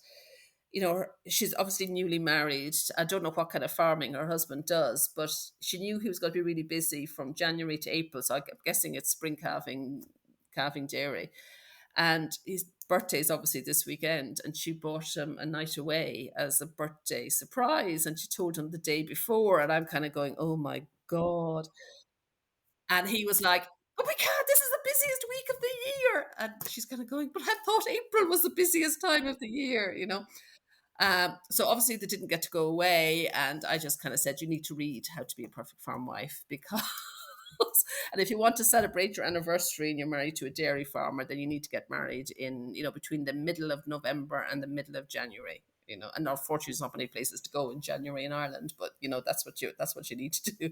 she's obviously newly married. I don't know what kind of farming her husband does, but she knew he was going to be really busy from January to April. So I'm guessing it's spring calving dairy. And his birthday is obviously this weekend, and she bought him a night away as a birthday surprise. And she told him the day before, and I'm kind of going, oh my God. And he was like, but we can't, this is the busiest week of the year. And she's kind of going, but I thought April was the busiest time of the year, So obviously they didn't get to go away. And I just kind of said, you need to read How to Be a Perfect Farm Wife, because and if you want to celebrate your anniversary and you're married to a dairy farmer, then you need to get married in, between the middle of November and the middle of January. And unfortunately, there's not many places to go in January in Ireland, but that's what you need to do.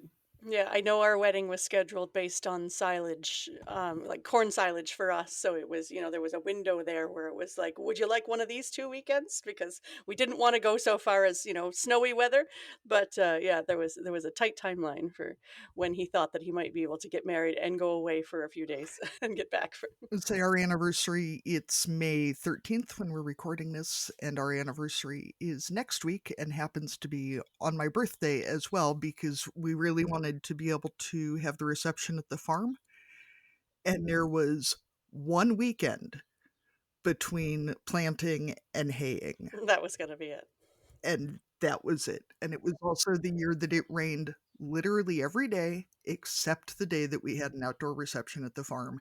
Yeah, I know our wedding was scheduled based on silage, like corn silage for us. So it was, there was a window there where it was like, would you like one of these 2 weekends? Because we didn't want to go so far as, snowy weather. But yeah, there was a tight timeline for when he thought that he might be able to get married and go away for a few days and get back. Let's say our anniversary, it's May 13th when we're recording this, and our anniversary is next week and happens to be on my birthday as well, because we really wanted to be able to have the reception at the farm. And there was one weekend between planting and haying. That was going to be it. And that was it. And it was also the year that it rained literally every day except the day that we had an outdoor reception at the farm.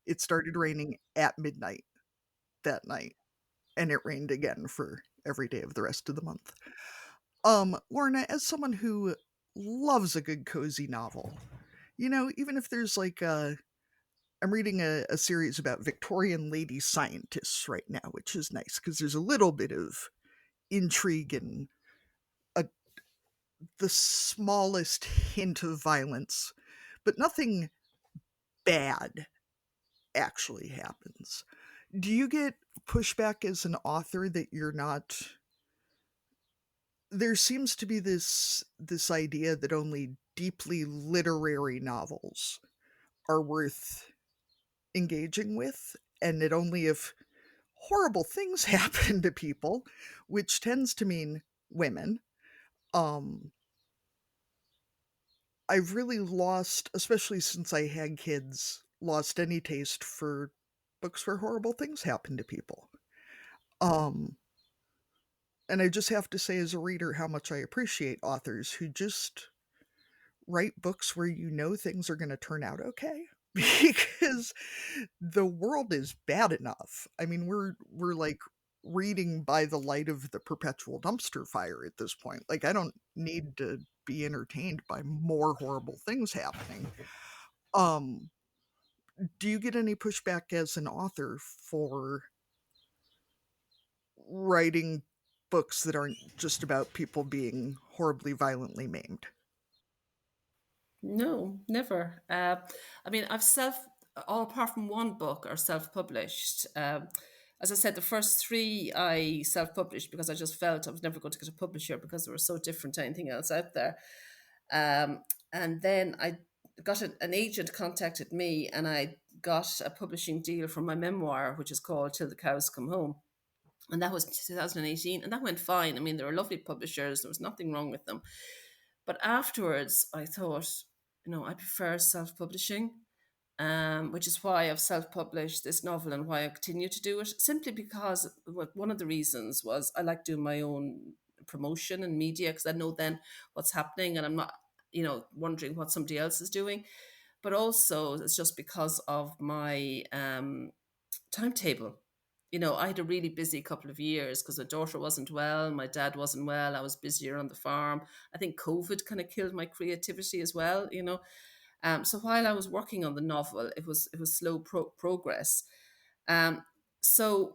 It started raining at midnight that night, and it rained again for every day of the rest of the month. Lorna, as someone who loves a good cozy novel, even if there's like I'm reading a series about Victorian lady scientists right now, which is nice because there's a little bit of intrigue and a, the smallest hint of violence, but nothing bad actually happens. Do you get pushback as an author that you're not? There seems to be this idea that only deeply literary novels are worth engaging with, and that only if horrible things happen to people, which tends to mean women. Um, I've really lost, especially since I had kids, lost any taste for books where horrible things happen to people. Um, and I just have to say, as a reader, how much I appreciate authors who just write books where things are going to turn out okay. Because the world is bad enough. I mean, we're like reading by the light of the perpetual dumpster fire at this point. Like, I don't need to be entertained by more horrible things happening. Um, do you get any pushback as an author for writing books that aren't just about people being horribly violently maimed? No, never. I mean, all apart from one book are self published. As I said, the first three I self published because I just felt I was never going to get a publisher because they were so different to anything else out there. And then I got an agent contacted me and I got a publishing deal for my memoir, which is called Till the Cows Come Home. And that was 2018, and that went fine. I mean, they were lovely publishers, there was nothing wrong with them. But afterwards, I thought, I prefer self publishing, which is why I've self published this novel and why I continue to do it. Simply because one of the reasons was I like doing my own promotion and media because I know then what's happening and I'm not, wondering what somebody else is doing. But also, it's just because of my timetable. I had a really busy couple of years because my daughter wasn't well, my dad wasn't well, I was busier on the farm. I think COVID kind of killed my creativity as well. So while I was working on the novel, it was slow progress. Um, so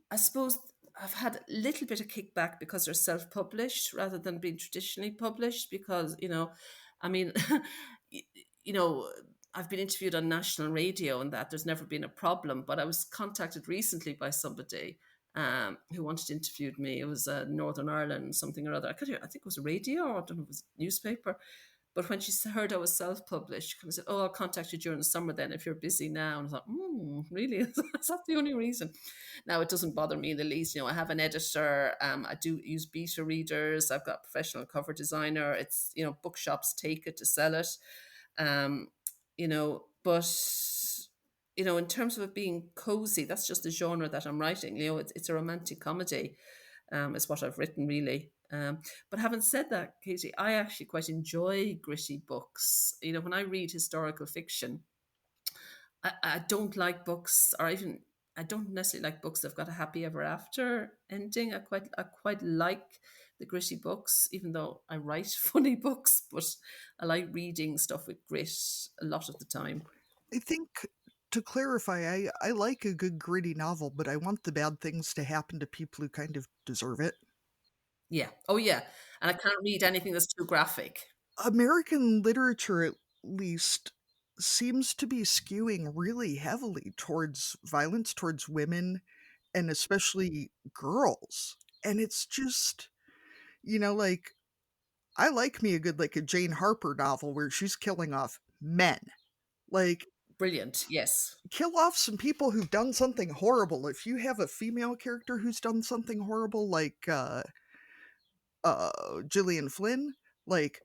I suppose I've had a little bit of kickback because they're self-published rather than being traditionally published. Because I mean, y- you know, I've been interviewed on national radio and that there's never been a problem. But I was contacted recently by somebody who wanted to interview me. It was Northern Ireland, something or other. I think it was radio, or I don't know, it was a newspaper. But when she heard I was self-published, she kind of said, "Oh, I'll contact you during the summer then if you're busy now." And I thought, really? Is that the only reason? Now, it doesn't bother me in the least. I have an editor. I do use beta readers. I've got a professional cover designer. It's, bookshops take it to sell it. Um, but in terms of it being cozy, that's just the genre that I'm writing. It's a romantic comedy, is what I've written really. But having said that, Katie, I actually quite enjoy gritty books. When I read historical fiction, I don't like books, or even I don't necessarily like books that've got a happy ever after ending. I quite like the gritty books, even though I write funny books, but I like reading stuff with grit a lot of the time. I think, to clarify, I like a good gritty novel, but I want the bad things to happen to people who kind of deserve it. Yeah. Oh, yeah. And I can't read anything that's too graphic. American literature, at least, seems to be skewing really heavily towards violence towards women and especially girls. And it's just, like, I like me a good, like, a Jane Harper novel where she's killing off men. Like, Brilliant. Yes. kill off some people who've done something horrible. If you have a female character who's done something horrible, like Gillian Flynn, like,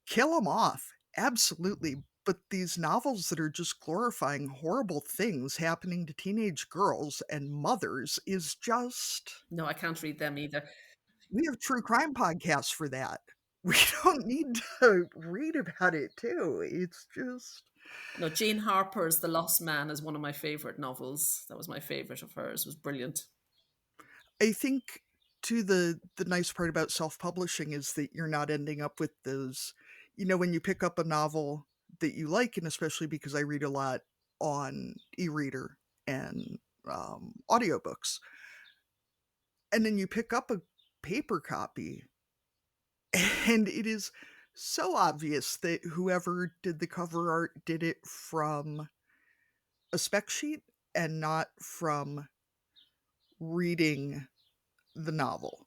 kill them off. Absolutely. But these novels that are just glorifying horrible things happening to teenage girls and mothers is just. No, I can't read them either. We have true crime podcasts for that. we don't need to read about it too. It's just No, Jane Harper's The Lost Man is one of my favorite novels. That was my favorite of hers. It was brilliant. I think too the nice part about self-publishing is that you're not ending up with those when you pick up a novel that you like, and especially because I read a lot on e-reader and audiobooks, and then you pick up a paper copy, and it is so obvious that whoever did the cover art did it from a spec sheet and not from reading the novel.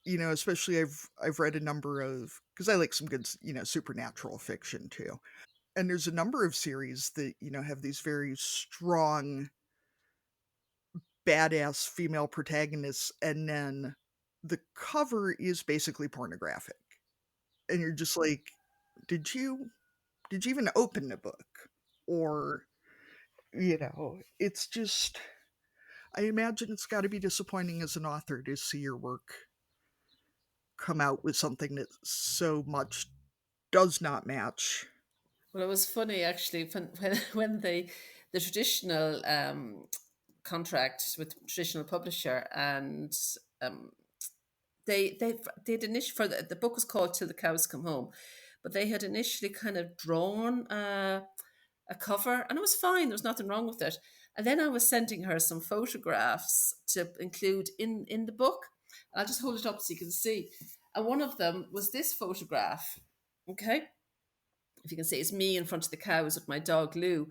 Especially I've read a number of because I like some good, supernatural fiction too. And there's a number of series that, have these very strong, badass female protagonists, and then the cover is basically pornographic. And you're just like, did you did you even open the book? Or, it's just I imagine it's gotta be disappointing as an author to see your work come out with something that so much does not match. Well, it was funny actually when the traditional contract with traditional publisher, and um, they'd initially, for the book was called Till the Cows Come Home, but they had initially kind of drawn a cover, and it was fine. There was nothing wrong with it. And then I was sending her some photographs to include in the book. I'll just hold it up so you can see. And one of them was this photograph. Okay, if you can see, it's me in front of the cows with my dog Lou.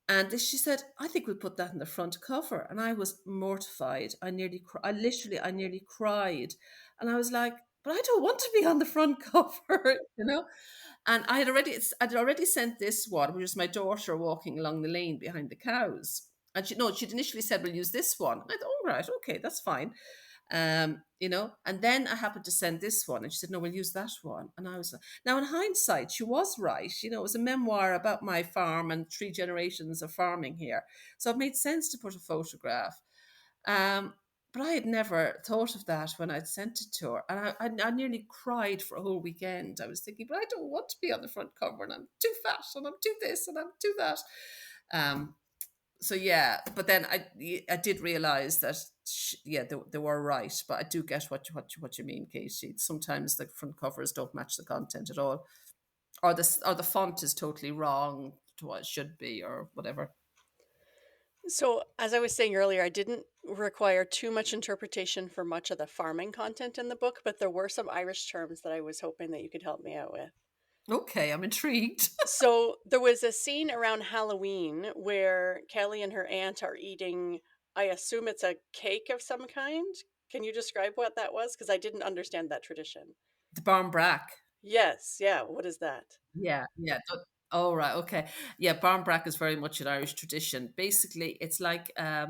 And she said, "I think we'll put that in the front cover." And I was mortified. I nearly cried. And I was like, "But I don't want to be on the front cover, you know." And I'd already sent this one, which was my daughter walking along the lane behind the cows. And she no, she'd initially said, "We'll use this one." I thought, "All right, okay, that's fine." And then I happened to send this one, and she said, "No, we'll use that one." And I was like, now, in hindsight, she was right. It was a memoir about my farm and 3 generations of farming here, so it made sense to put a photograph. Um, but I had never thought of that when I'd sent it to her, and I nearly cried for a whole weekend. I was thinking, but I don't want to be on the front cover, and I'm too fat, and I'm too this, and I'm too that. Um, so yeah, but then I did realize that yeah, they were right, but I do get what you mean, Katie. Sometimes the front covers don't match the content at all, or the font is totally wrong to what it should be, or whatever. So, as I was saying earlier, I didn't require too much interpretation for much of the farming content in the book, but there were some Irish terms that I was hoping that you could help me out with. Okay, I'm intrigued. So, there was a scene around Halloween where Kelly and her aunt are eating, I assume it's a cake of some kind. Can you describe what that was? Because I didn't understand that tradition. The barn brack. Yes, yeah. What is that? Yeah, yeah. Oh, right. Okay. Yeah, barmbrack is very much an Irish tradition. Basically, it's like a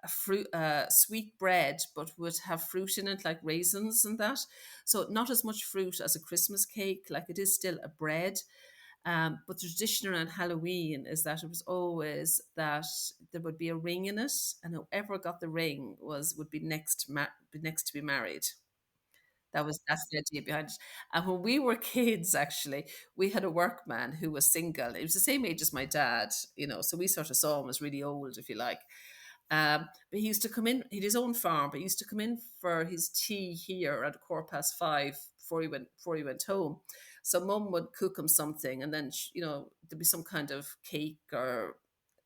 fruit, sweet bread, but would have fruit in it, like raisins and that. So not as much fruit as a Christmas cake. Like, it is still a bread. But the tradition around Halloween is that it was always that there would be a ring in it, and whoever got the ring would be next to be married. That's the idea behind it. And when we were kids, actually, we had a workman who was single. He was the same age as my dad, so we sort of saw him as really old, if you like. But he used to come in, he had his own farm, but he used to come in for his tea here at 5:15 before he went home. So mum would cook him something, and then there'd be some kind of cake, or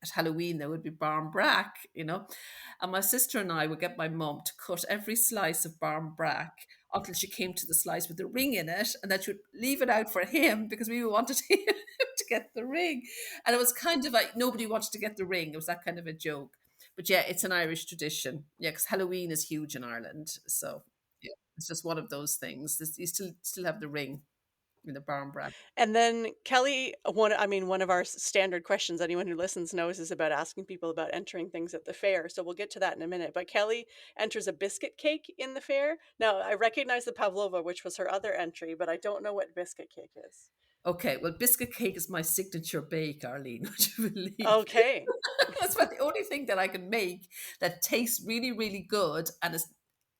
at Halloween there would be barn brack. And my sister and I would get my mum to cut every slice of barn brack until she came to the slice with the ring in it, and that she would leave it out for him because we wanted him to get the ring. And it was kind of like nobody wanted to get the ring. It was that kind of a joke. But yeah, it's an Irish tradition. Yeah, because Halloween is huge in Ireland. So yeah, it's just one of those things. You still have the ring in the barn brack. And then Kelly, one of our standard questions anyone who listens knows is about asking people about entering things at the fair. So we'll get to that in a minute. But Kelly enters a biscuit cake in the fair. Now, I recognize the pavlova, which was her other entry, but I don't know what biscuit cake is. Okay, well, biscuit cake is my signature bake, Arlene, would you believe? Okay. That's about the only thing that I can make that tastes really, really good and is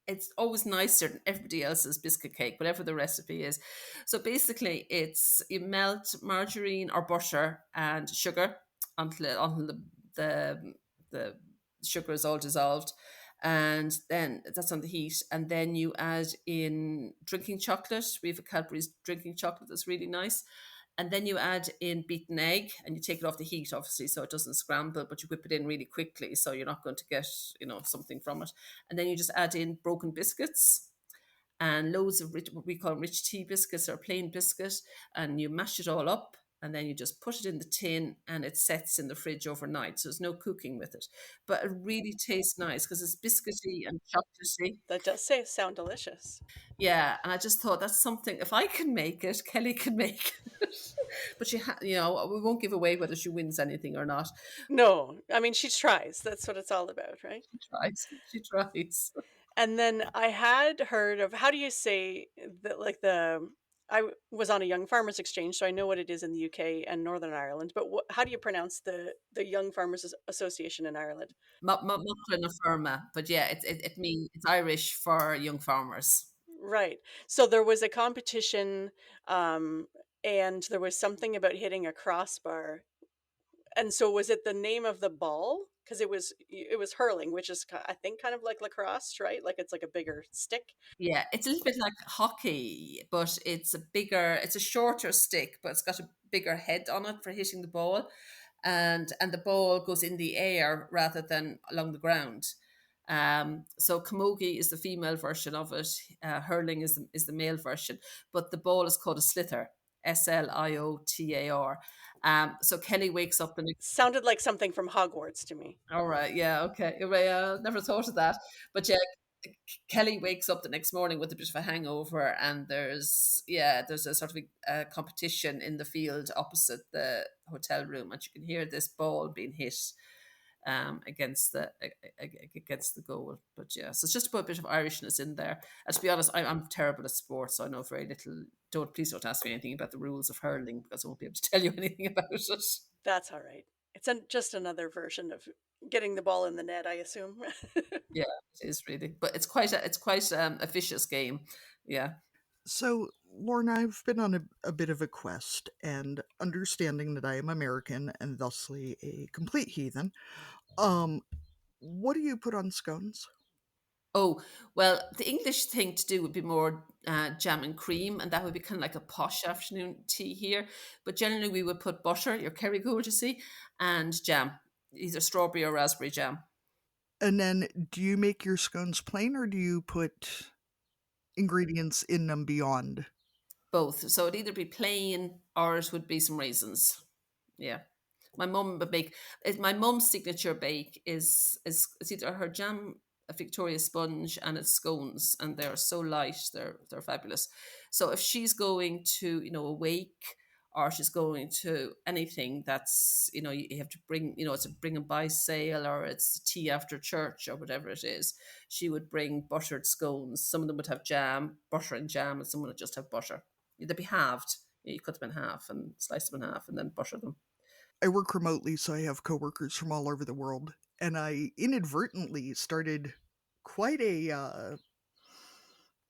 it's always nicer than everybody else's biscuit cake, whatever the recipe is. So basically, it's you melt margarine or butter and sugar until the the sugar is all dissolved, and then that's on the heat. And then you add in drinking chocolate. We have a Cadbury's drinking chocolate that's really nice. And then you add in beaten egg and you take it off the heat, obviously, so it doesn't scramble, but you whip it in really quickly, so you're not going to get, something from it. And then you just add in broken biscuits and loads of what we call rich tea biscuits or plain biscuit, and you mash it all up. And then you just put it in the tin and it sets in the fridge overnight. So there's no cooking with it. But it really tastes nice because it's biscuity and chocolatey. That does sound delicious. Yeah, and I just thought that's something. If I can make it, Kelly can make it. But we won't give away whether she wins anything or not. No, I mean, she tries. That's what it's all about, right? She tries. She tries. And then I had heard of, how do you say that, like was on a young farmers exchange, so I know what it is in the UK and Northern Ireland. But how do you pronounce the Young Farmers Association in Ireland? Muckler na firma, but yeah, it means it's Irish for young farmers. Right. So there was a competition, um, and there was something about hitting a crossbar. And so was it the name of the ball? Because it was hurling, which is I think kind of like lacrosse, right? Like it's like a bigger stick. Yeah, it's a little bit like hockey, but it's a shorter stick, but it's got a bigger head on it for hitting the ball, and the ball goes in the air rather than along the ground. So camogie is the female version of it. Hurling is the male version, but the ball is called a sliotar, sliotar. So Kelly wakes up the next. Sounded like something from Hogwarts to me. All right, yeah, okay. Never thought of that, but yeah, Kelly wakes up the next morning with a bit of a hangover, and there's a sort of a competition in the field opposite the hotel room, and you can hear this ball being hit against the goal. But yeah, so it's just about a bit of Irishness in there. And to be honest, I'm terrible at sports, so I know very little. Please don't ask me anything about the rules of hurling because I won't be able to tell you anything about it. That's all right. It's just another version of getting the ball in the net, I assume. Yeah, it is really, but it's quite a vicious game. Yeah. So, Lorna, I've been on a bit of a quest, and understanding that I am American and thusly a complete heathen, um, what do you put on scones? Oh, well, the English thing to do would be more jam and cream, and that would be kind of like a posh afternoon tea here. But generally, we would put butter, your Kerrygold, you see, and jam, either strawberry or raspberry jam. And then, do you make your scones plain or do you put ingredients in them beyond? Both. So it'd either be plain or it would be some raisins. Yeah. My mum would make my mum's signature bake is it's either her jam, a Victoria sponge, and it's scones, and they're so light, they're fabulous. So if she's going to a wake, or she's going to anything that's you have to bring, it's a bring and buy sale, or it's tea after church or whatever it is, she would bring buttered scones. Some of them would have jam, butter and jam, and some would just have butter. They'd be halved. You cut them in half and slice them in half and then butter them. I work remotely, so I have coworkers from all over the world, and I inadvertently started quite a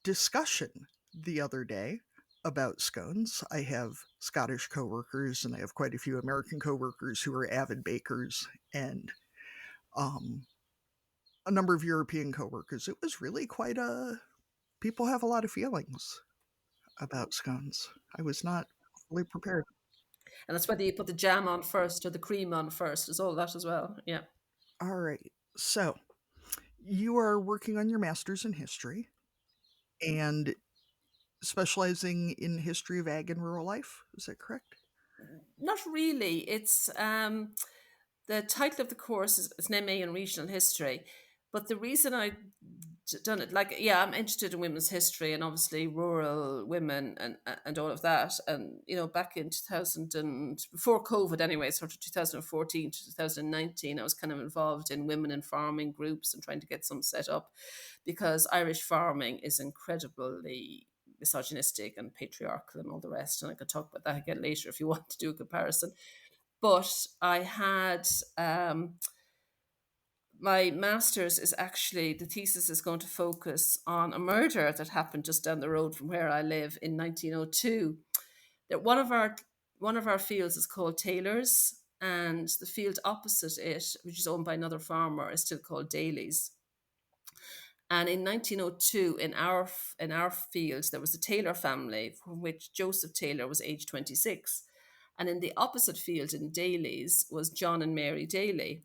discussion the other day about scones. I have Scottish coworkers, and I have quite a few American coworkers who are avid bakers, and um, a number of European coworkers. It was really quite a. People have a lot of feelings about scones. I was not fully prepared. And that's whether you put the jam on first or the cream on first, is all that as well. Yeah. All right. So, you are working on your master's in history and specializing in history of ag and rural life. Is that correct? Not really. It's the title of the course is an MA in regional history. But the reason I done it, like, yeah, I'm interested in women's history and obviously rural women and all of that. And back in 2000 and before COVID, anyway, sort of 2014 to 2019, I was kind of involved in women in farming groups and trying to get some set up, because Irish farming is incredibly misogynistic and patriarchal and all the rest. And I could talk about that again later if you want to do a comparison. But I had my master's is actually, the thesis is going to focus on a murder that happened just down the road from where I live in 1902. That one of our fields is called Taylor's, and the field opposite it, which is owned by another farmer, is still called Daly's. And in 1902, in our field, there was a Taylor family from which Joseph Taylor was age 26. And in the opposite field in Daly's was John and Mary Daly.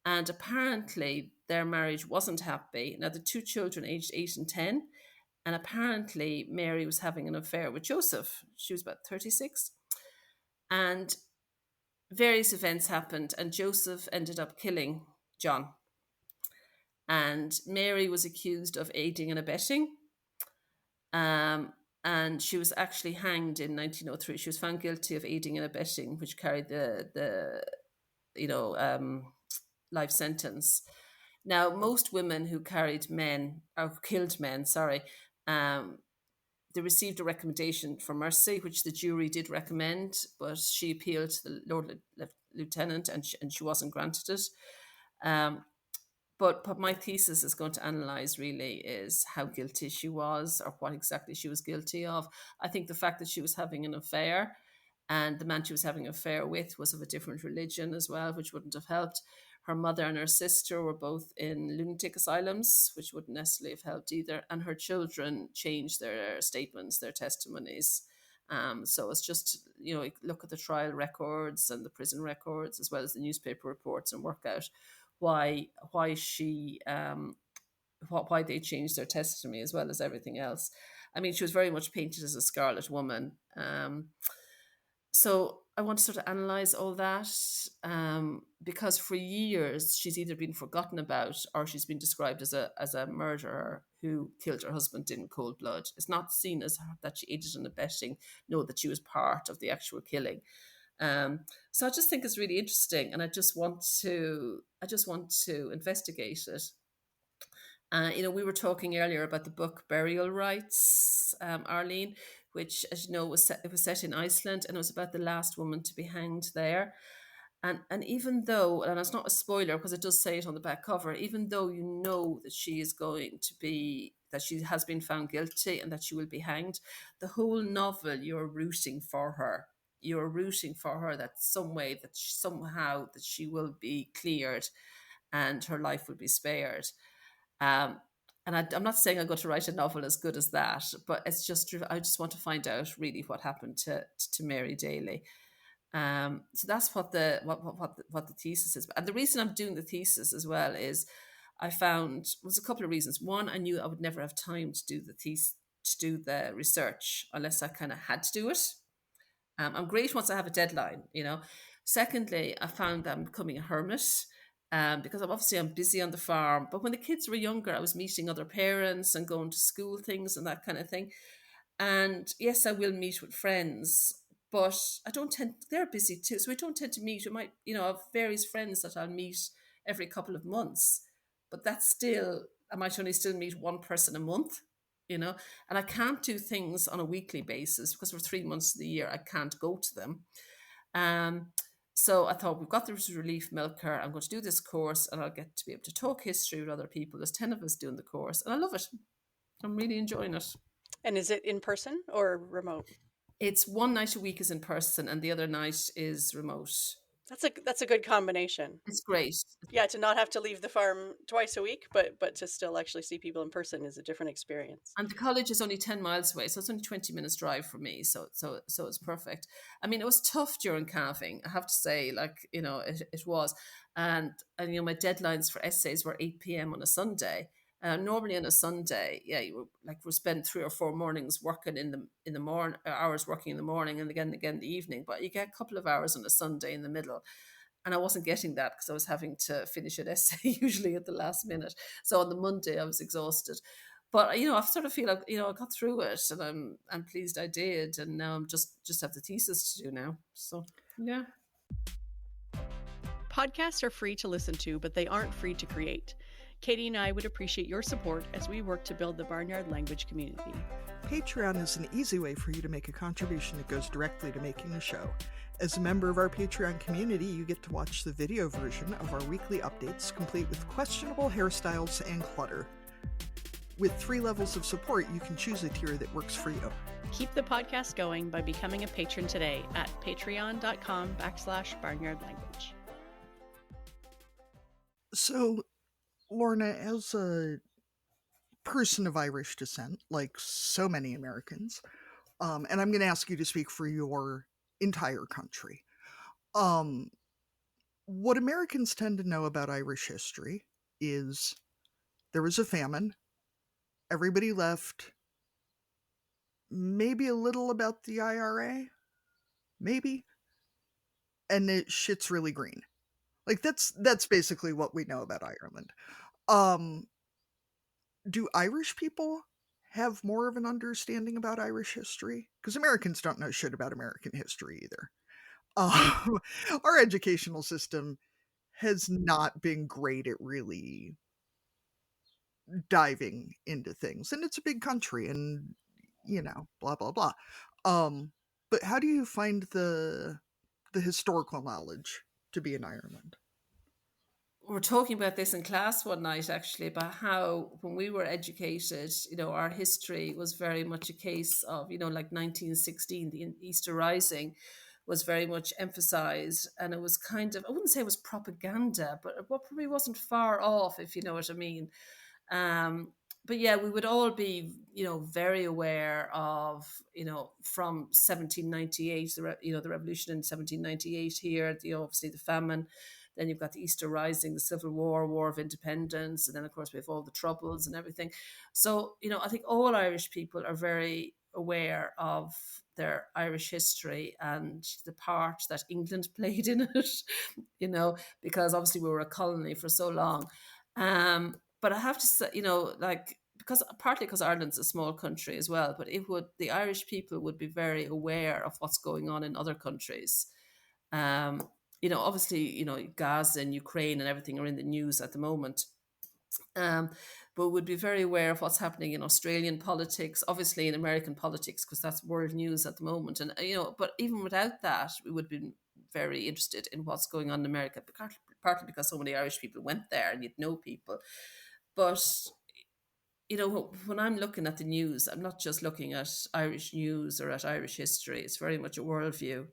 And apparently their marriage wasn't happy. Now, the two children aged 8 and 10. And apparently Mary was having an affair with Joseph. She was about 36. And various events happened, and Joseph ended up killing John. And Mary was accused of aiding and abetting. And she was actually hanged in 1903. She was found guilty of aiding and abetting, which carried the life sentence. Now, most women who killed men, they received a recommendation for mercy, which the jury did recommend, but she appealed to the Lord Lieutenant, and she wasn't granted it. But my thesis is going to analyse really is how guilty she was, or what exactly she was guilty of. I think the fact that she was having an affair, and the man she was having an affair with was of a different religion as well, which wouldn't have helped. Her mother and her sister were both in lunatic asylums, which wouldn't necessarily have helped either. And her children changed their statements, their testimonies. So it's just, look at the trial records and the prison records, as well as the newspaper reports, and work out why they changed their testimony, as well as everything else. I mean, she was very much painted as a scarlet woman. So I want to sort of analyse all that, because for years she's either been forgotten about, or she's been described as a murderer who killed her husband in cold blood. It's not seen as that she aided and abetting, no, that she was part of the actual killing. So I just think it's really interesting, and I just want to investigate it. We were talking earlier about the book Burial Rites, Arlene, which, as you know, was set in Iceland, and it was about the last woman to be hanged there. And even though, and it's not a spoiler because it does say it on the back cover, even though you know that she has been found guilty and that she will be hanged, the whole novel, you're rooting for her. You're rooting for her that some way, that somehow that she will be cleared and her life will be spared. And I'm not saying I'm going to write a novel as good as that, but it's just, I just want to find out really what happened to Mary Daly. So that's what the thesis is. And the reason I'm doing the thesis as well is was a couple of reasons. One, I knew I would never have time to do the research unless I kind of had to do it. I'm great once I have a deadline, Secondly, I found that I'm becoming a hermit. Because I'm busy on the farm. But when the kids were younger, I was meeting other parents and going to school things and that kind of thing. And yes, I will meet with friends, but they're busy too. So we don't tend to meet. We might, have various friends that I'll meet every couple of months. But that's still, I might only still meet one person a month, and I can't do things on a weekly basis because for 3 months of the year, I can't go to them. So I thought, we've got the relief milker. I'm going to do this course and I'll get to be able to talk history with other people. There's 10 of us doing the course and I love it. I'm really enjoying it. And is it in person or remote? It's one night a week is in person and the other night is remote. That's a good combination. It's great. Yeah, to not have to leave the farm twice a week, but to still actually see people in person is a different experience. And the college is only 10 miles away, so it's only 20 minutes drive for me. So it's perfect. I mean, it was tough during calving, I have to say, it was. And my deadlines for essays were 8 p.m. on a Sunday. Normally on a Sunday, we'll spend 3 or 4 mornings working in the morning, hours working in the morning and again in the evening. But you get a couple of hours on a Sunday in the middle. And I wasn't getting that because I was having to finish an essay usually at the last minute. So on the Monday, I was exhausted. But, I sort of feel like, I got through it and I'm pleased I did. And now I'm just have the thesis to do now. So, yeah. Podcasts are free to listen to, but they aren't free to create. Katie and I would appreciate your support as we work to build the Barnyard language community. Patreon is an easy way for you to make a contribution that goes directly to making the show. As a member of our Patreon community, you get to watch the video version of our weekly updates, complete with questionable hairstyles and clutter. With 3 levels of support, you can choose a tier that works for you. Keep the podcast going by becoming a patron today at patreon.com/barnyardlanguage. So, Lorna, as a person of Irish descent, like so many Americans, and I'm going to ask you to speak for your entire country. What Americans tend to know about Irish history is there was a famine, everybody left, maybe a little about the IRA, maybe, and it shit's really green. Like that's basically what we know about Ireland. Do Irish people have more of an understanding about Irish history? Because Americans don't know shit about American history either. Our educational system has not been great at really diving into things, and it's a big country, and blah blah blah. But how do you find the historical knowledge to be in Ireland? We were talking about this in class one night, actually, about how when we were educated, our history was very much a case of, like 1916, the Easter Rising was very much emphasized. And it was kind of, I wouldn't say it was propaganda, but it probably wasn't far off, if you know what I mean. But yeah, we would all be, very aware of, from 1798, the revolution in 1798 here, obviously the famine. Then you've got the Easter Rising, the Civil War, War of Independence, and then, of course, we have all the Troubles and everything. So, I think all Irish people are very aware of their Irish history and the part that England played in it, because obviously we were a colony for so long. But I have to say, partly because Ireland's a small country as well, but the Irish people would be very aware of what's going on in other countries. Obviously, Gaza and Ukraine and everything are in the news at the moment. But would be very aware of what's happening in Australian politics, obviously in American politics, because that's world news at the moment. And, but even without that, we would be very interested in what's going on in America, partly because so many Irish people went there and you'd know people. But, when I'm looking at the news, I'm not just looking at Irish news or at Irish history. It's very much a worldview.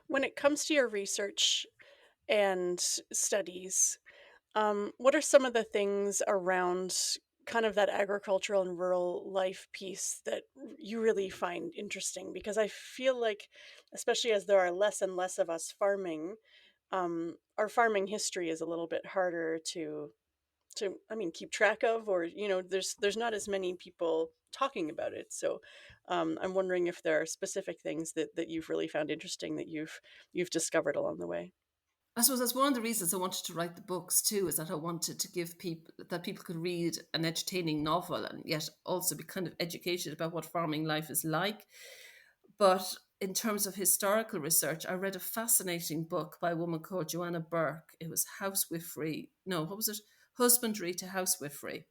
When it comes to your research and studies, what are some of the things around kind of that agricultural and rural life piece that you really find interesting? Because I feel like, especially as there are less and less of us farming, our farming history is a little bit harder to keep track of, or there's not as many people talking about it. So I'm wondering if there are specific things that you've really found interesting that you've discovered along the way. I suppose that's one of the reasons I wanted to write the books too, is that I wanted to give people could read an entertaining novel and yet also be kind of educated about what farming life is like. But in terms of historical research, I read a fascinating book by a woman called Joanna Burke. It was Husbandry to Housewifery.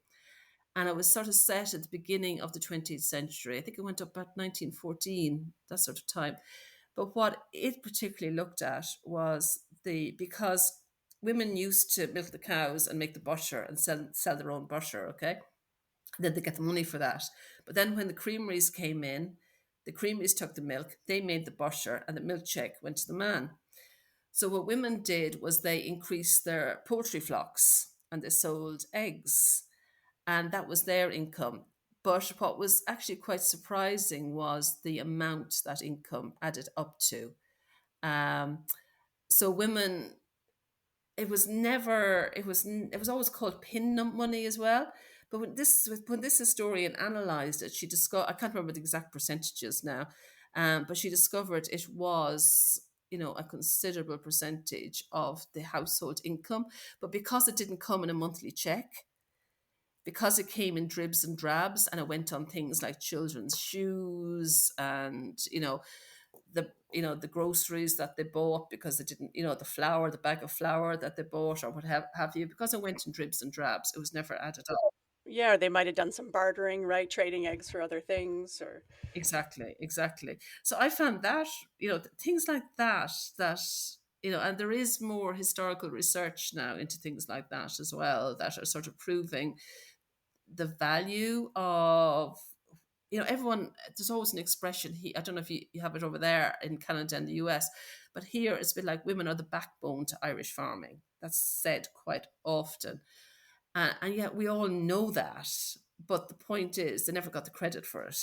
And it was sort of set at the beginning of the 20th century. I think it went up about 1914, that sort of time. But what it particularly looked at was because women used to milk the cows and make the butter and sell their own butter, okay? And then they get the money for that. But then when the creameries came in, the creameries took the milk, they made the butter, and the milk check went to the man. So what women did was they increased their poultry flocks and they sold eggs, and that was their income. But what was actually quite surprising was the amount that income added up to. So women, it was always called pin money as well. But when this historian analysed it, she discovered, I can't remember the exact percentages now, but she discovered it was a considerable percentage of the household income. But because it didn't come in a monthly check, because it came in dribs and drabs, and it went on things like children's shoes and the groceries that they bought, because they didn't, the bag of flour that they bought or what have you, because it went in dribs and drabs, it was never added up. Yeah, or they might have done some bartering, right? Trading eggs for other things, or Exactly, exactly. So I found that, things like that, and there is more historical research now into things like that as well, that are sort of proving the value of, everyone, there's always an expression. I don't know if you have it over there in Canada and the US, but here it's been like women are the backbone to Irish farming. That's said quite often. And yet we all know that. But the point is, they never got the credit for it,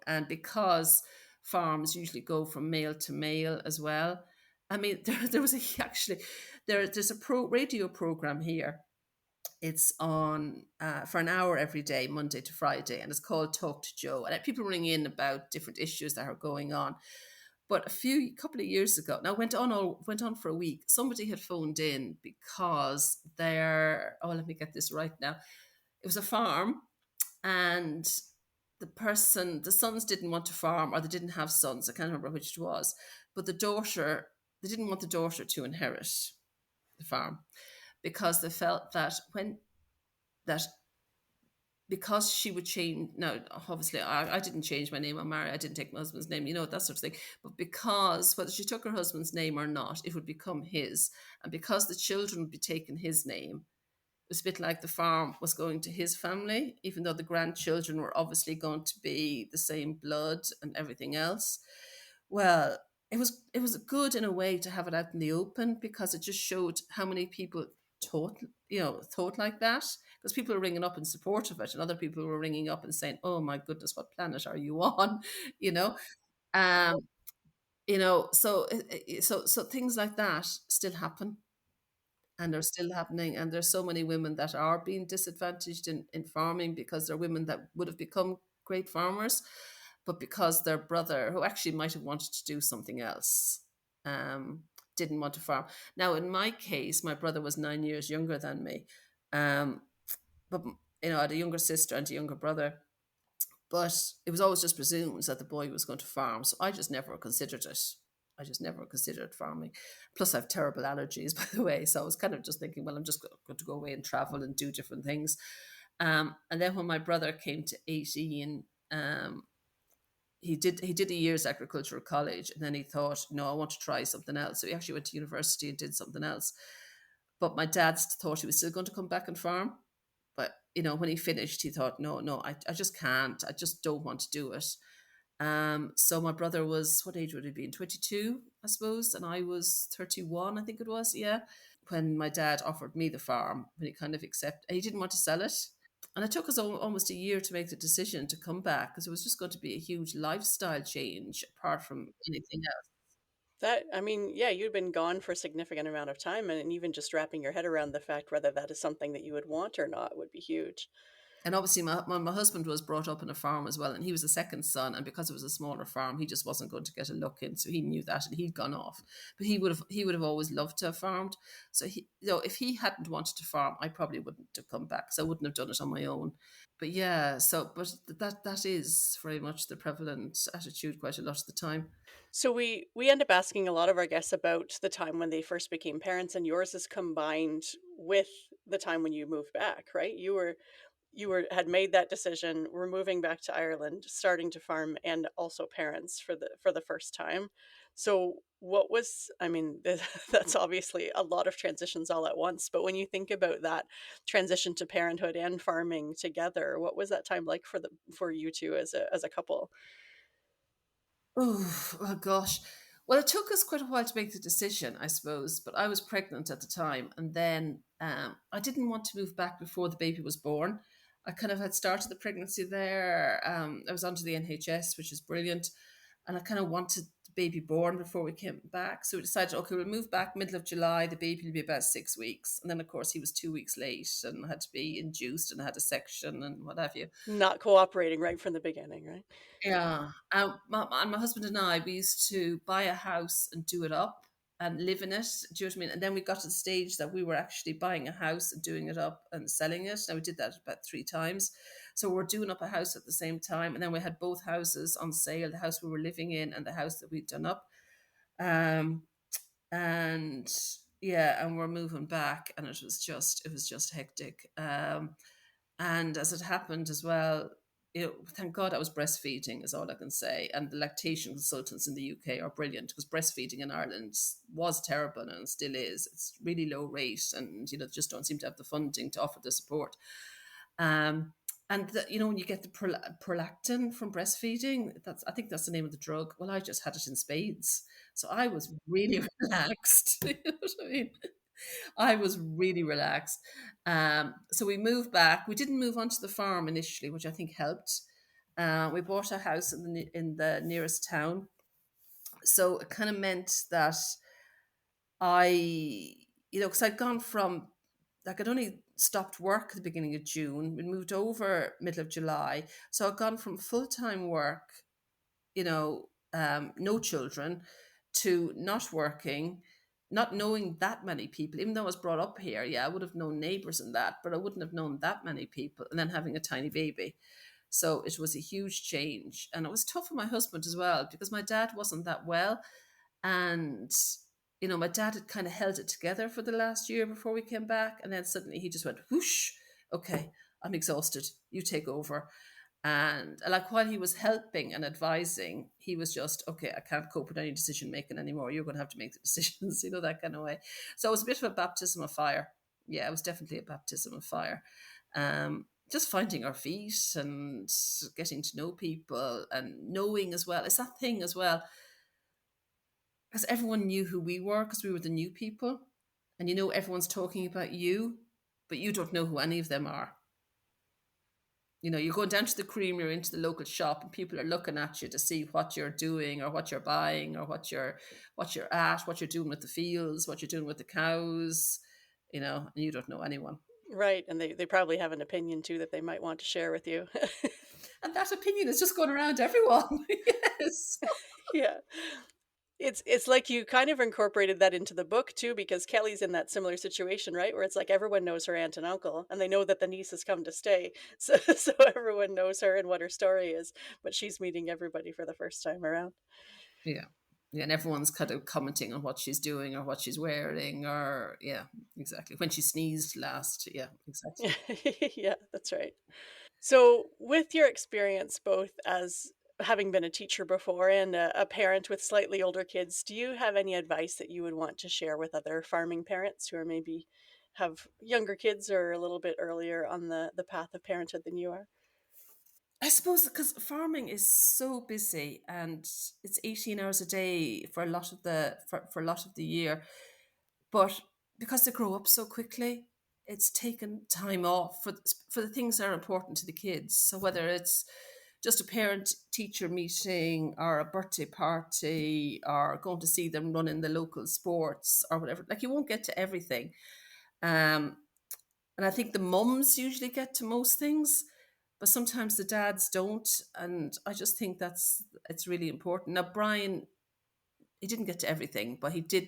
and because farms usually go from male to male as well. I mean, there was actually, there's a radio program here. It's on for an hour every day, Monday to Friday, and it's called Talk to Joe. And people ring in about different issues that are going on. But couple of years ago, now went on for a week. Somebody had phoned in because let me get this right now. It was a farm, and the sons didn't want to farm, or they didn't have sons. I can't remember which it was. But they didn't want the daughter to inherit the farm because they felt that that because she would change. Now, obviously, I didn't change my name. I'm married. I didn't take my husband's name, that sort of thing. But because whether she took her husband's name or not, it would become his. And because the children would be taking his name, it was a bit like the farm was going to his family, even though the grandchildren were obviously going to be the same blood and everything else. Well, it was good in a way to have it out in the open, because it just showed how many people thought like that. Because people were ringing up in support of it, and other people were ringing up and saying, "Oh my goodness, what planet are you on?" you know. Um, so things like that still happen, and they're still happening. And there's so many women that are being disadvantaged in farming, because they're women that would have become great farmers, but because their brother, who actually might have wanted to do something else, didn't want to farm. Now, in my case, my brother was 9 years younger than me, um, but I had a younger sister and a younger brother. But it was always just presumed that the boy was going to farm. So I just never considered it. I just never considered farming. Plus, I have terrible allergies, by the way. So I was kind of just thinking, well, I'm just going to go away and travel and do different things. And then when my brother came to 18, he did a year's agricultural college, and then he thought, no, I want to try something else. So he actually went to university and did something else. But my dad thought he was still going to come back and farm. But when he finished, he thought, no, I just can't. I just don't want to do it. So my brother was, what age would he be? 22, I suppose, and I was 31, I think it was. Yeah, when my dad offered me the farm, when he kind of accepted, he didn't want to sell it. And it took us almost a year to make the decision to come back, because it was just going to be a huge lifestyle change apart from anything else. that. I mean, yeah, you'd been gone for a significant amount of time, and even just wrapping your head around the fact whether that is something that you would want or not would be huge. And obviously, my husband was brought up in a farm as well, and he was the second son. And because it was a smaller farm, he just wasn't going to get a look in, so he knew that, and he'd gone off. But he would have always loved to have farmed. So if he hadn't wanted to farm, I probably wouldn't have come back. So I wouldn't have done it on my own. But yeah, but that is very much the prevalent attitude quite a lot of the time. So we end up asking a lot of our guests about the time when they first became parents, and yours is combined with the time when you moved back, right? You had made that decision, we're moving back to Ireland, starting to farm, and also parents for the first time. So what was, I mean, that's obviously a lot of transitions all at once, but when you think about that transition to parenthood and farming together, what was that time like for you two as a couple? Oh gosh. Well, it took us quite a while to make the decision, I suppose, but I was pregnant at the time. And then I didn't want to move back before the baby was born. I kind of had started the pregnancy there. I was onto the NHS, which is brilliant. And I kind of wanted the baby born before we came back. So we decided, okay, we'll move back middle of July. The baby will be about 6 weeks. And then, of course, he was 2 weeks late and had to be induced and had a section and what have you. Not cooperating right from the beginning, right? Yeah. My husband and I, we used to buy a house and do it up and live in it. Do you know what I mean? And then we got to the stage that we were actually buying a house and doing it up and selling it. Now, we did that about 3 times. So we're doing up a house at the same time. And then we had both houses on sale, the house we were living in and the house that we'd done up. Um, and yeah, and we're moving back, and it was just hectic. And as it happened as well, thank God I was breastfeeding, is all I can say. And the lactation consultants in the UK are brilliant, because breastfeeding in Ireland was terrible and still is. It's really low rate, and just don't seem to have the funding to offer the support. Um, and when you get the prolactin from breastfeeding, I think that's the name of the drug. Well, I just had it in spades, so I was really relaxed. You know what I mean? I was really relaxed. So we moved back. We didn't move onto the farm initially, which I think helped. We bought a house in the nearest town, so it kind of meant that because I'd gone from, like, I'd only stopped work at the beginning of June. We moved over middle of July, so I'd gone from full time work, no children, to not working, not knowing that many people. Even though I was brought up here, yeah, I would have known neighbors and that, but I wouldn't have known that many people. And then having a tiny baby. So it was a huge change. And it was tough for my husband as well, because my dad wasn't that well. And, my dad had kind of held it together for the last year before we came back. And then suddenly he just went, whoosh, okay, I'm exhausted. You take over. And like, while he was helping and advising, he was just, okay, I can't cope with any decision making anymore. You're going to have to make the decisions, that kind of way. So it was a bit of a baptism of fire. Yeah, it was definitely a baptism of fire. Just finding our feet and getting to know people and knowing as well. It's that thing as well, because everyone knew who we were, because we were the new people. And everyone's talking about you, but you don't know who any of them are. You're going down to the creamery or into the local shop, and people are looking at you to see what you're doing or what you're buying or what you're doing with the fields, what you're doing with the cows, and you don't know anyone. Right. And they probably have an opinion too that they might want to share with you. And that opinion is just going around everyone. Yes. Yeah. It's like you kind of incorporated that into the book too, because Kelly's in that similar situation, right? Where it's like everyone knows her aunt and uncle, and they know that the niece has come to stay. So everyone knows her and what her story is, but she's meeting everybody for the first time around. Yeah. Yeah, and everyone's kind of commenting on what she's doing or what she's wearing, or yeah, exactly. When she sneezed last, yeah, exactly. Yeah, that's right. So, with your experience both as having been a teacher before and a parent with slightly older kids, do you have any advice that you would want to share with other farming parents who are maybe have younger kids or a little bit earlier on the path of parenthood than you are? I suppose because farming is so busy, and it's 18 hours a day for a lot of for a lot of the year. But because they grow up so quickly, it's taken time off for the things that are important to the kids. So whether it's just a parent teacher meeting or a birthday party or going to see them run in the local sports or whatever, like, you won't get to everything. Um, and I think the mums usually get to most things, but sometimes the dads don't. And I just think it's really important. Now, Brian, he didn't get to everything, but he did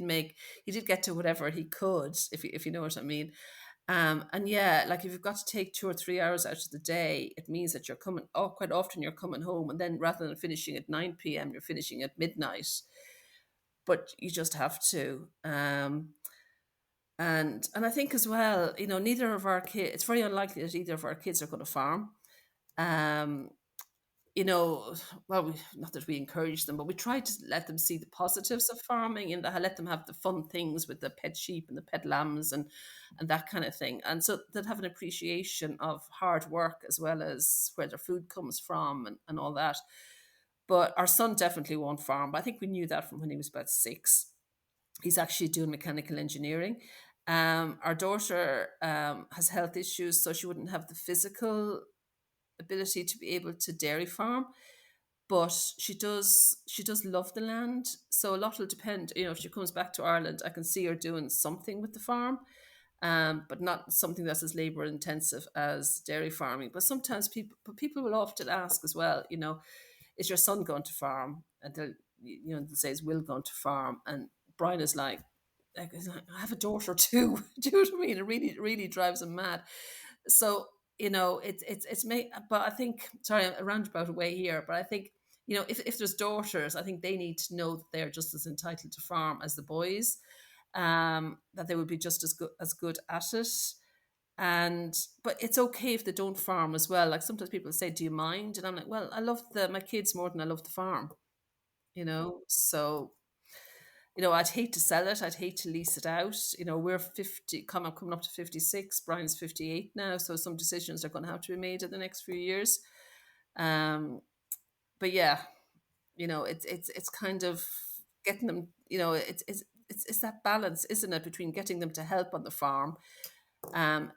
get to whatever he could, if you know what I mean. And yeah, like, if you've got to take 2 or 3 hours out of the day, it means that you're coming. Oh, quite often you're coming home, and then rather than finishing at 9 p.m., you're finishing at midnight. But you just have to. And I think as well, neither of our kids. It's very unlikely that either of our kids are going to farm. Um, well, not that we encourage them, but we try to let them see the positives of farming, and let them have the fun things with the pet sheep and the pet lambs and that kind of thing. And so they'll have an appreciation of hard work as well as where their food comes from and all that. But our son definitely won't farm. But I think we knew that from when he was about 6. He's actually doing mechanical engineering. Our daughter has health issues, so she wouldn't have the physical ability to be able to dairy farm, but she does love the land. So a lot will depend. If she comes back to Ireland, I can see her doing something with the farm, but not something that's as labor intensive as dairy farming. But sometimes people will often ask as well, is your son going to farm? And they'll say, is Will going to farm? And Brian is like, I have a daughter too. Do you know what I mean? It really, really drives him mad. So, it's me. But I think, sorry, I'm a roundabout way here, but I think, if there's daughters, I think they need to know that they're just as entitled to farm as the boys, that they would be just as good at it. And but it's okay if they don't farm as well. Like sometimes people say, "Do you mind?" And I'm like, "Well, I love my kids more than I love the farm." So I'd hate to sell it. I'd hate to lease it out. We're 50, coming up to 56. Brian's 58 now, so some decisions are going to have to be made in the next few years. Um, but yeah, it's kind of getting them. It's that balance, isn't it, between getting them to help on the farm, um,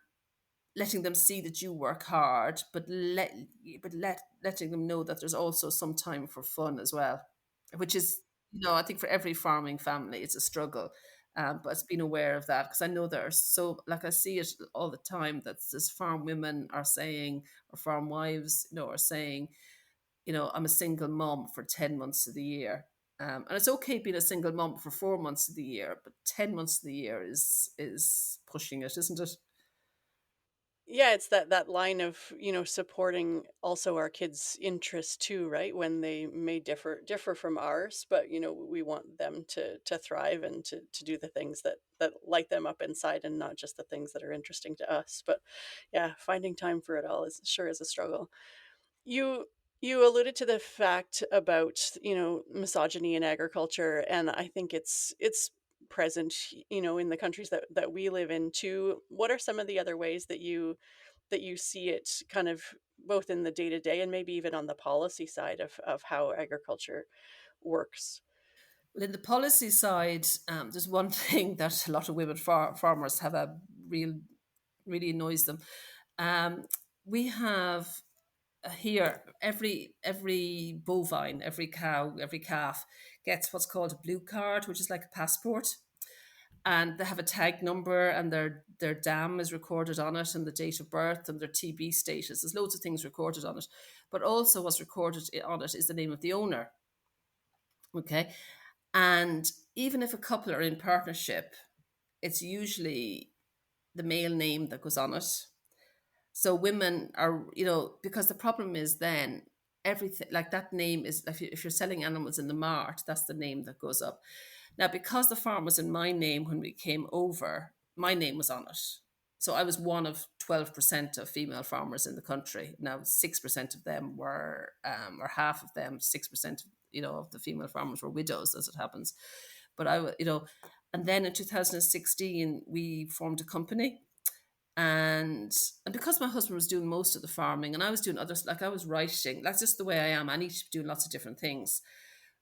letting them see that you work hard, letting them know that there's also some time for fun as well, which is, I think for every farming family, it's a struggle. But it's being aware of that, because I know there are like I see it all the time, that this farm women are saying, or farm wives, are saying, I'm a single mom for 10 months of the year. And it's okay being a single mom for 4 months of the year, but 10 months of the year is pushing it, isn't it? Yeah, it's that line of, supporting also our kids' interests too, right? When they may differ from ours, but we want them to thrive and to do the things that light them up inside, and not just the things that are interesting to us. But yeah, finding time for it all is a struggle. You you alluded to the fact about, misogyny in agriculture, and I think it's present, in the countries that we live in too. What are some of the other ways that you see it, kind of both in the day to day and maybe even on the policy side of how agriculture works? Well, in the policy side, there's one thing that a lot of women farmers have really annoys them. Um, we have here every bovine, every cow, every calf gets what's called a blue card, which is like a passport, and they have a tag number, and their dam is recorded on it, and the date of birth, and their TB status. There's loads of things recorded on it, but also what's recorded on it is the name of the owner. Okay, and even if a couple are in partnership, it's usually the male name that goes on it. So women are, because the problem is then everything, like that name is, if you're selling animals in the mart, that's the name that goes up. Now, because the farm was in my name when we came over, my name was on it. So I was one of 12% of female farmers in the country. Now, 6% of them were, or half of them, 6%, of the female farmers were widows, as it happens. But and then in 2016, we formed a company, and because my husband was doing most of the farming and I was doing others, like I was writing, that's just the way I am. I need to be doing lots of different things.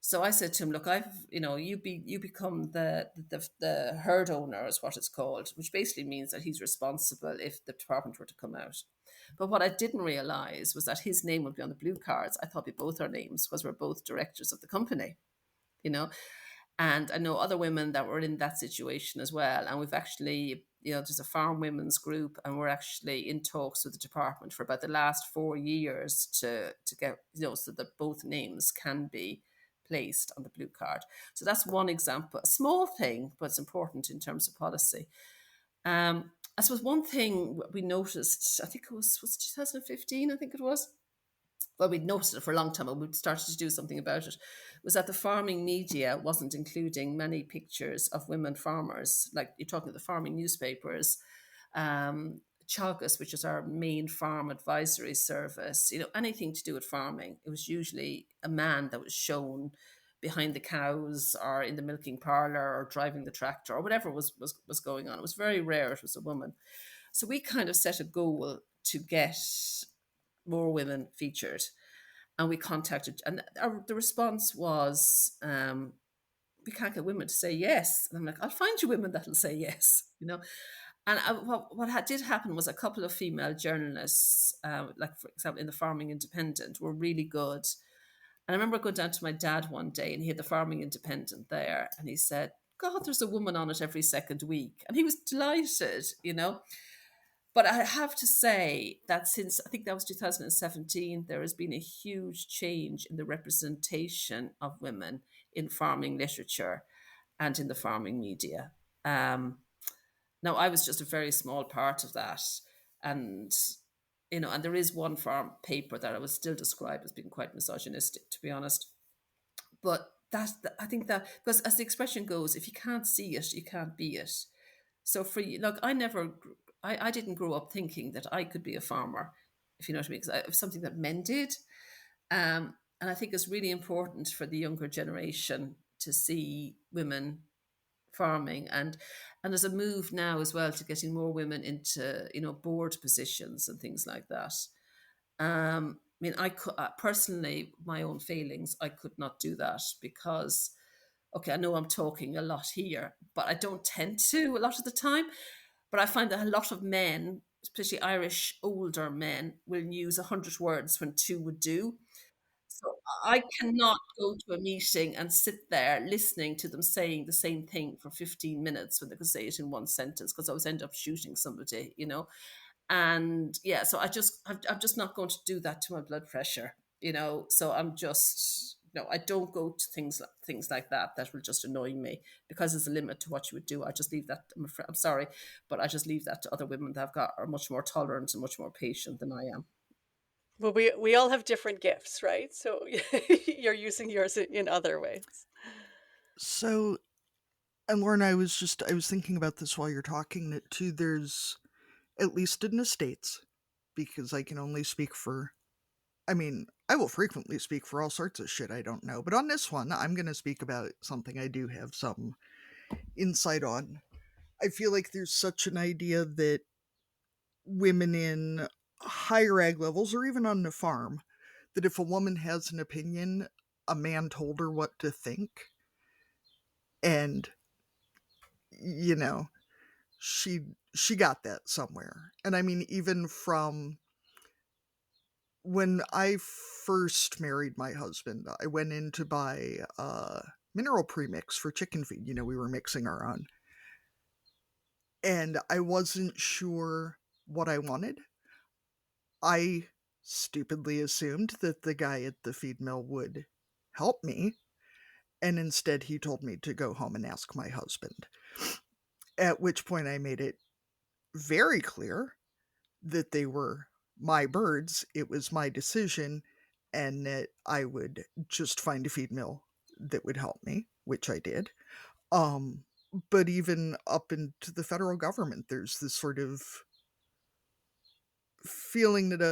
So I said to him, "Look, you become the herd owner, is what it's called, which basically means that he's responsible if the department were to come out." But what I didn't realize was that his name would be on the blue cards. I thought we both our names, because we're both directors of the company, you know. And I know other women that were in that situation as well. And we've actually, there's a farm women's group, and we're actually in talks with the department for about the last 4 years to get, so that both names can be placed on the blue card. So that's one example, a small thing, but it's important in terms of policy. I suppose one thing we noticed, I think was 2015, I think it was, well, we'd noticed it for a long time and we'd started to do something about it, was that the farming media wasn't including many pictures of women farmers. Like you're talking to the farming newspapers, Chagas, which is our main farm advisory service, anything to do with farming. It was usually a man that was shown behind the cows or in the milking parlor or driving the tractor or whatever was going on. It was very rare it was a woman. So we kind of set a goal to get more women featured, and we contacted, and the response was, we can't get women to say yes. And I'm like, I'll find you women that'll say yes. And what did happen was a couple of female journalists, like for example in the Farming Independent, were really good. And I remember going down to my dad one day, and he had the Farming Independent there, and he said, "God, there's a woman on it every second week," and he was delighted. But I have to say that since I think that was 2017, there has been a huge change in the representation of women in farming literature and in the farming media. Um, Now, I was just a very small part of that. And, and there is one farm paper that I would still describe as being quite misogynistic, to be honest. But I think that, because as the expression goes, if you can't see it, you can't be it. So for you, look, I didn't grow up thinking that I could be a farmer, if you know what I mean, because it was something that men did. And I think it's really important for the younger generation to see women farming, and there's a move now as well to getting more women into, you know, board positions and things like that. I mean, I could personally, my own failings, I could not do that because, okay, I know I'm talking a lot here, but I don't tend to a lot of the time. But I find that a lot of men, especially Irish older men, will use 100 words when two would do. So I cannot go to a meeting and sit there listening to them saying the same thing for 15 minutes when they could say it in one sentence, because I always end up shooting somebody, you know. And yeah, so I'm just not going to do that to my blood pressure, you know. So I'm just, no, I don't go to things like that that will just annoy me, because there's a limit to what you would do. I just leave that. I'm sorry, but I just leave that to other women that are much more tolerant and much more patient than I am. Well, we all have different gifts, right? So you're using yours in other ways. So, and Lorna, I was thinking about this while you're talking that too. There's, at least in the States, because I can only speak for, I mean, I will frequently speak for all sorts of shit I don't know, but on this one, I'm going to speak about something I do have some insight on. I feel like there's such an idea that women in higher ag levels, or even on the farm, that if a woman has an opinion, a man told her what to think. And, you know, she she got that somewhere. And I mean, even from when I first married my husband, I went in to buy mineral premix for chicken feed. You know, we were mixing our own. And I wasn't sure what I wanted. I stupidly assumed that the guy at the feed mill would help me, and instead he told me to go home and ask my husband. At which point I made it very clear that they were my birds, it was my decision, and that I would just find a feed mill that would help me, which I did. Um, but even up into the federal government, there's this sort of feeling that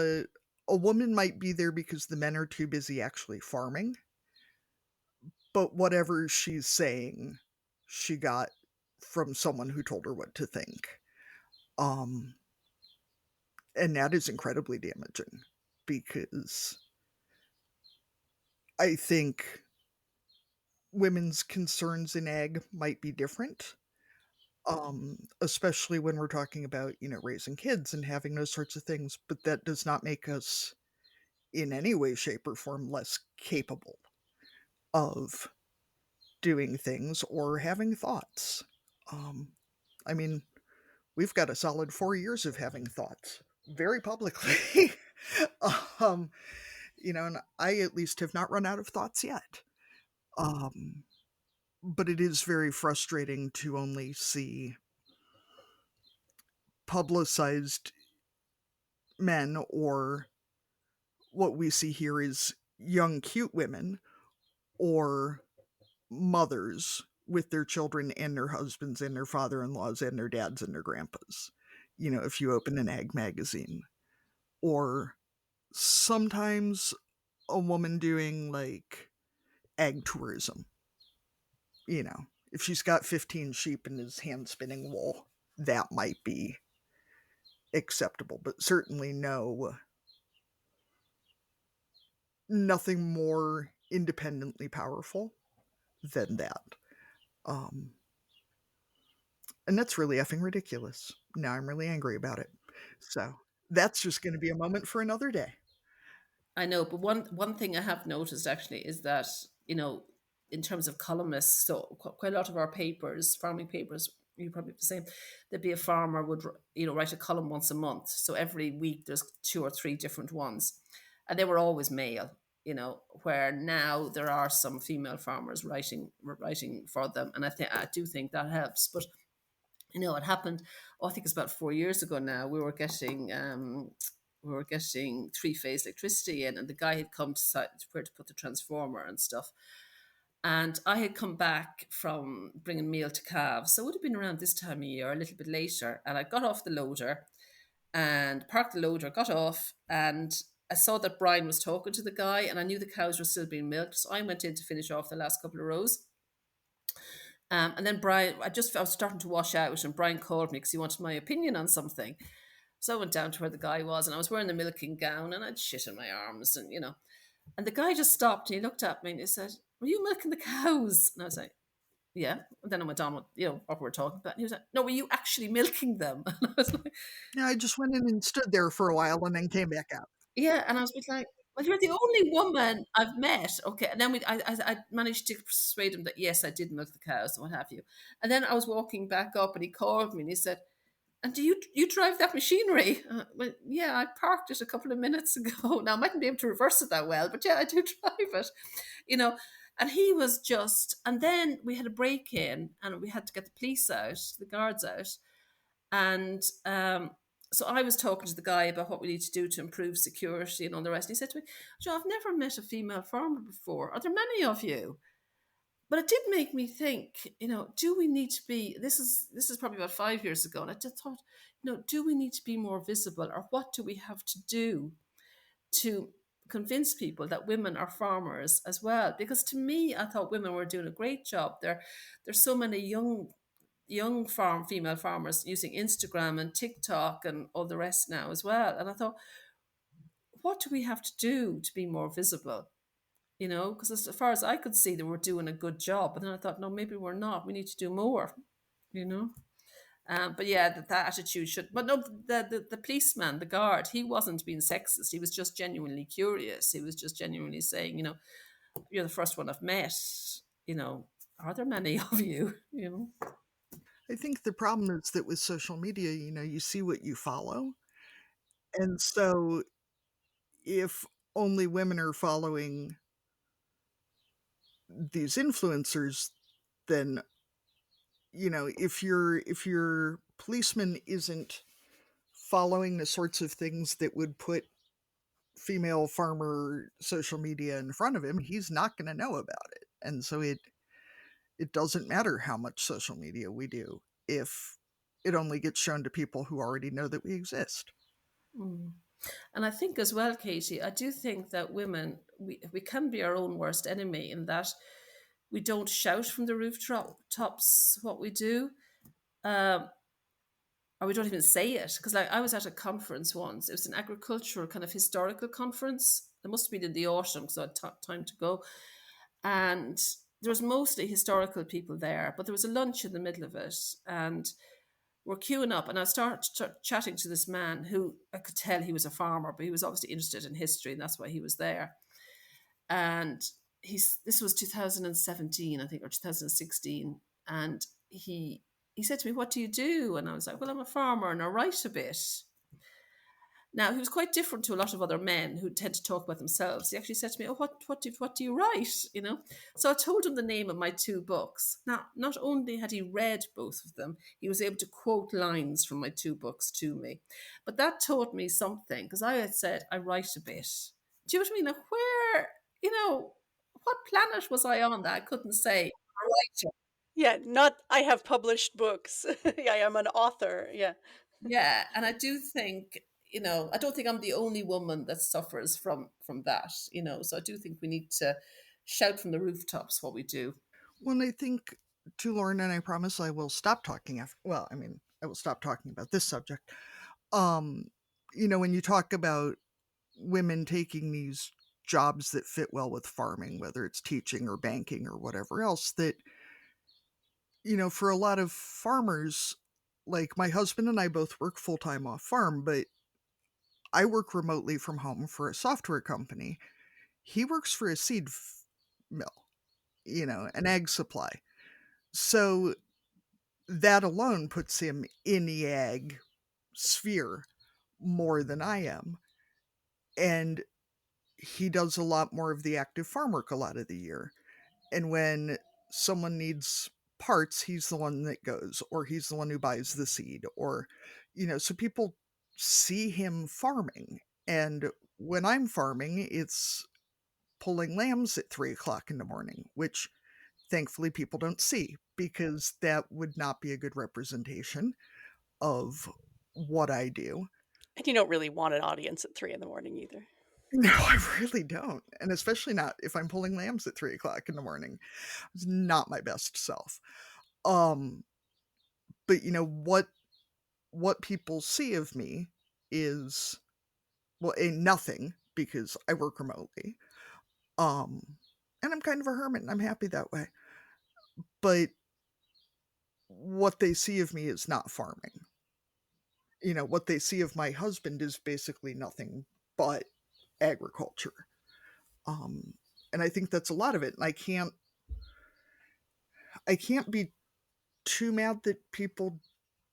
a woman might be there because the men are too busy actually farming, but whatever she's saying, she got from someone who told her what to think. Um, and that is incredibly damaging because I think women's concerns in ag might be different, especially when we're talking about, you know, raising kids and having those sorts of things, but that does not make us in any way, shape, or form less capable of doing things or having thoughts. Um, I mean, we've got a solid 4 years of having thoughts very publicly. um, you know, and I at least have not run out of thoughts yet. Um, but it is very frustrating to only see publicized men, or what we see here is young, cute women, or mothers with their children and their husbands and their father in laws and their dads and their grandpas. You know, if you open an ag magazine, or sometimes a woman doing like ag tourism. You know, if she's got 15 sheep and is hand spinning wool, that might be acceptable, but certainly nothing more independently powerful than that. Um, and that's really effing ridiculous. Now I'm really angry about it. So that's just going to be a moment for another day. I know, but one thing I have noticed actually is that, you know, in terms of columnists, so quite a lot of our papers, farming papers, you probably have the same. There'd be a farmer would, you know, write a column once a month, so every week there's two or three different ones, and they were always male. You know, where now there are some female farmers writing for them, and I do think that helps. But you know, it happened. Oh, I think it's about 4 years ago now. We were getting three phase electricity in, and the guy had come to site where to put the transformer and stuff. And I had come back from bringing meal to calves. So it would have been around this time of year, a little bit later. And I got off the loader and parked the loader, got off, and I saw that Brian was talking to the guy, and I knew the cows were still being milked. So I went in to finish off the last couple of rows. And then Brian, I was starting to wash out, and Brian called me because he wanted my opinion on something. So I went down to where the guy was, and I was wearing the milking gown, and I'd shit in my arms, and And the guy just stopped, and he looked at me, and he said, "Were you milking the cows?" And I was like, "Yeah." And then I went on with what we were talking about. And he was like, "No, were you actually milking them?" And I was like, Yeah, I just went in and stood there for a while and then came back out. "Yeah." And I was a bit like, "Well, you're the only woman I've met." Okay. And then I managed to persuade him that yes, I did milk the cows and what have you. And then I was walking back up, and he called me, and he said, "And do you drive that machinery?" Well, yeah, I parked it a couple of minutes ago. Now I mightn't be able to reverse it that well, but yeah, I do drive it. You know, and he was just. And then we had a break in, and we had to get the police out, the guards out, and so I was talking to the guy about what we need to do to improve security and all the rest. And he said to me, "Joe, I've never met a female farmer before. Are there many of you?" But it did make me think, do we need to be, this is probably about 5 years ago, and I just thought, do we need to be more visible, or what do we have to do to convince people that women are farmers as well? Because to me, I thought women were doing a great job. There's so many young female farmers using Instagram and TikTok and all the rest now as well. And I thought, what do we have to do to be more visible? Because as far as I could see, they were doing a good job. But then I thought, no, maybe we're not. We need to do more, you know. But yeah, that attitude should. But no, the policeman, the guard, he wasn't being sexist. He was just genuinely curious. He was just genuinely saying, you're the first one I've met. Are there many of you? I think the problem is that with social media, you see what you follow. And so if only women are following these influencers, then if your policeman isn't following the sorts of things that would put female farmer social media in front of him, he's not going to know about it. And so it doesn't matter how much social media we do if it only gets shown to people who already know that we exist. Mm. And I think as well, Katie, I do think that women, we can be our own worst enemy in that we don't shout from the rooftops what we do, um, or we don't even say it. Because like I was at a conference once, it was an agricultural kind of historical conference. It must have been in the autumn because I had time to go. And there was mostly historical people there, but there was a lunch in the middle of it. And we're queuing up, and I started chatting to this man who I could tell he was a farmer, but he was obviously interested in history, and that's why he was there. And this was 2017, I think, or 2016, and he said to me, "What do you do?" And I was like, "Well, I'm a farmer and I write a bit." Now, he was quite different to a lot of other men who tend to talk about themselves. He actually said to me, "Oh, what do you write?" So I told him the name of my two books. Now, not only had he read both of them, he was able to quote lines from my two books to me. But that taught me something, because I had said, I write a bit. Do you know what I mean? Now, what planet was I on that I couldn't say, I write? Yeah, not I have published books. Yeah, I am an author. Yeah. Yeah, and I do think, I don't think I'm the only woman that suffers from that, So I do think we need to shout from the rooftops what we do. Well, I think to Lorna, and I promise I will stop talking after. Well, I mean, I will stop talking about this subject. Um, when you talk about women taking these jobs that fit well with farming, whether it's teaching or banking or whatever else, that for a lot of farmers, like my husband and I both work full time off farm, but I work remotely from home for a software company. He works for a mill, an egg supply. So that alone puts him in the ag sphere more than I am. And he does a lot more of the active farm work a lot of the year. And when someone needs parts, he's the one that goes, or he's the one who buys the seed, or, so people see him farming. And when I'm farming, it's pulling lambs at 3 o'clock in the morning, which thankfully people don't see, because that would not be a good representation of what I do. And you don't really want an audience at 3 in the morning either. No, I really don't, and especially not if I'm pulling lambs at 3 o'clock in the morning. It's not my best self. Um, but, what people see of me is, well, A, nothing, because I work remotely, um, and I'm kind of a hermit, and I'm happy that way, but what they see of me is not farming. What they see of my husband is basically nothing but agriculture. Um, and I think that's a lot of it. And I can't be too mad that people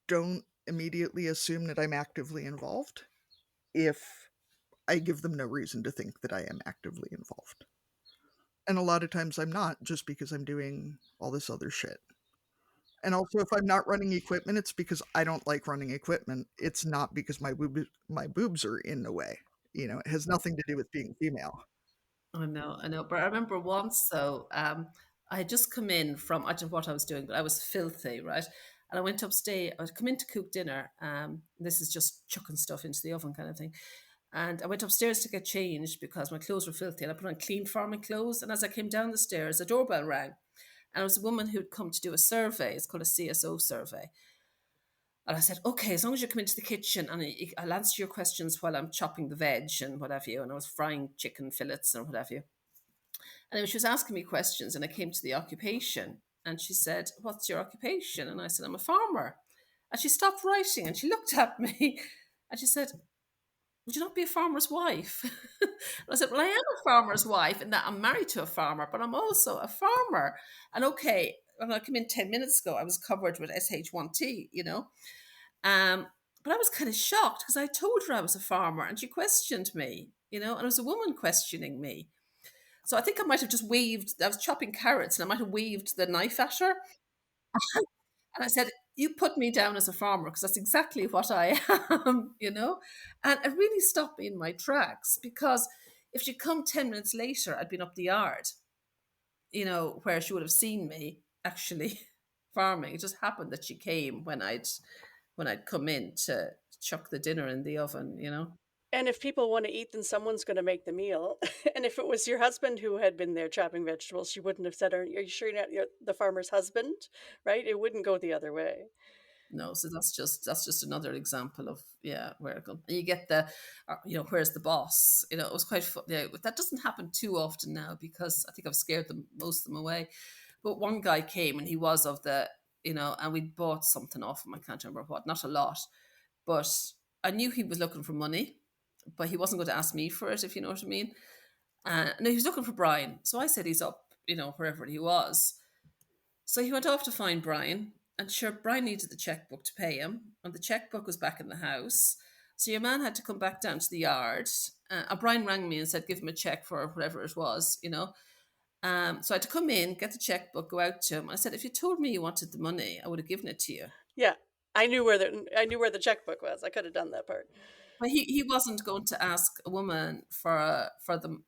don't immediately assume that I'm actively involved if I give them no reason to think that I am actively involved. And a lot of times I'm not, just because I'm doing all this other shit. And also, if I'm not running equipment, it's because I don't like running equipment. It's not because my boobs are in the way. It has nothing to do with being female. I know. But I remember once, though, I had just come in from, I don't know what I was doing, but I was filthy, right? And I went upstairs, I would come in to cook dinner. This is just chucking stuff into the oven kind of thing. And I went upstairs to get changed because my clothes were filthy, and I put on clean farming clothes. And as I came down the stairs, a doorbell rang. And it was a woman who'd come to do a survey. It's called a CSO survey. And I said, okay, as long as you come into the kitchen and I'll answer your questions while I'm chopping the veg and what have you. And I was frying chicken fillets and what have you. And she was asking me questions, and I came to the occupation. And she said, what's your occupation? And I said, I'm a farmer. And she stopped writing and she looked at me and she said, would you not be a farmer's wife? And I said, well, I am a farmer's wife in that I'm married to a farmer, but I'm also a farmer. And okay, when I came in 10 minutes ago, I was covered with SH1T, Um, but I was kind of shocked because I told her I was a farmer and she questioned me, and it was a woman questioning me. So I think I might have just waved, I was chopping carrots and I might have waved the knife at her. And I said, you put me down as a farmer because that's exactly what I am. And it really stopped me in my tracks because if she'd come 10 minutes later, I'd been up the yard, where she would have seen me actually farming. It just happened that she came when I'd come in to chuck the dinner in the oven. And if people want to eat, then someone's going to make the meal. And if it was your husband who had been there chopping vegetables, she wouldn't have said, are you sure you're not the farmer's husband? Right? It wouldn't go the other way. No, so that's just another example of where it comes. And you get the, where's the boss? It was quite fun. Yeah, but that doesn't happen too often now because I think I've scared most of them away. But one guy came and he was of the, and we bought something off him. I can't remember what, not a lot, but I knew he was looking for money, but he wasn't going to ask me for it, if you know what I mean. No, he was looking for Brian, so I said he's up, wherever he was. So he went off to find Brian, and sure, Brian needed the checkbook to pay him, and the checkbook was back in the house. So your man had to come back down to the yard. Brian rang me and said, give him a check for whatever it was. So I had to come in, get the checkbook, go out to him. I said, if you told me you wanted the money, I would have given it to you. Yeah, I knew where the checkbook was. I could have done that part. But he wasn't going to ask a woman for the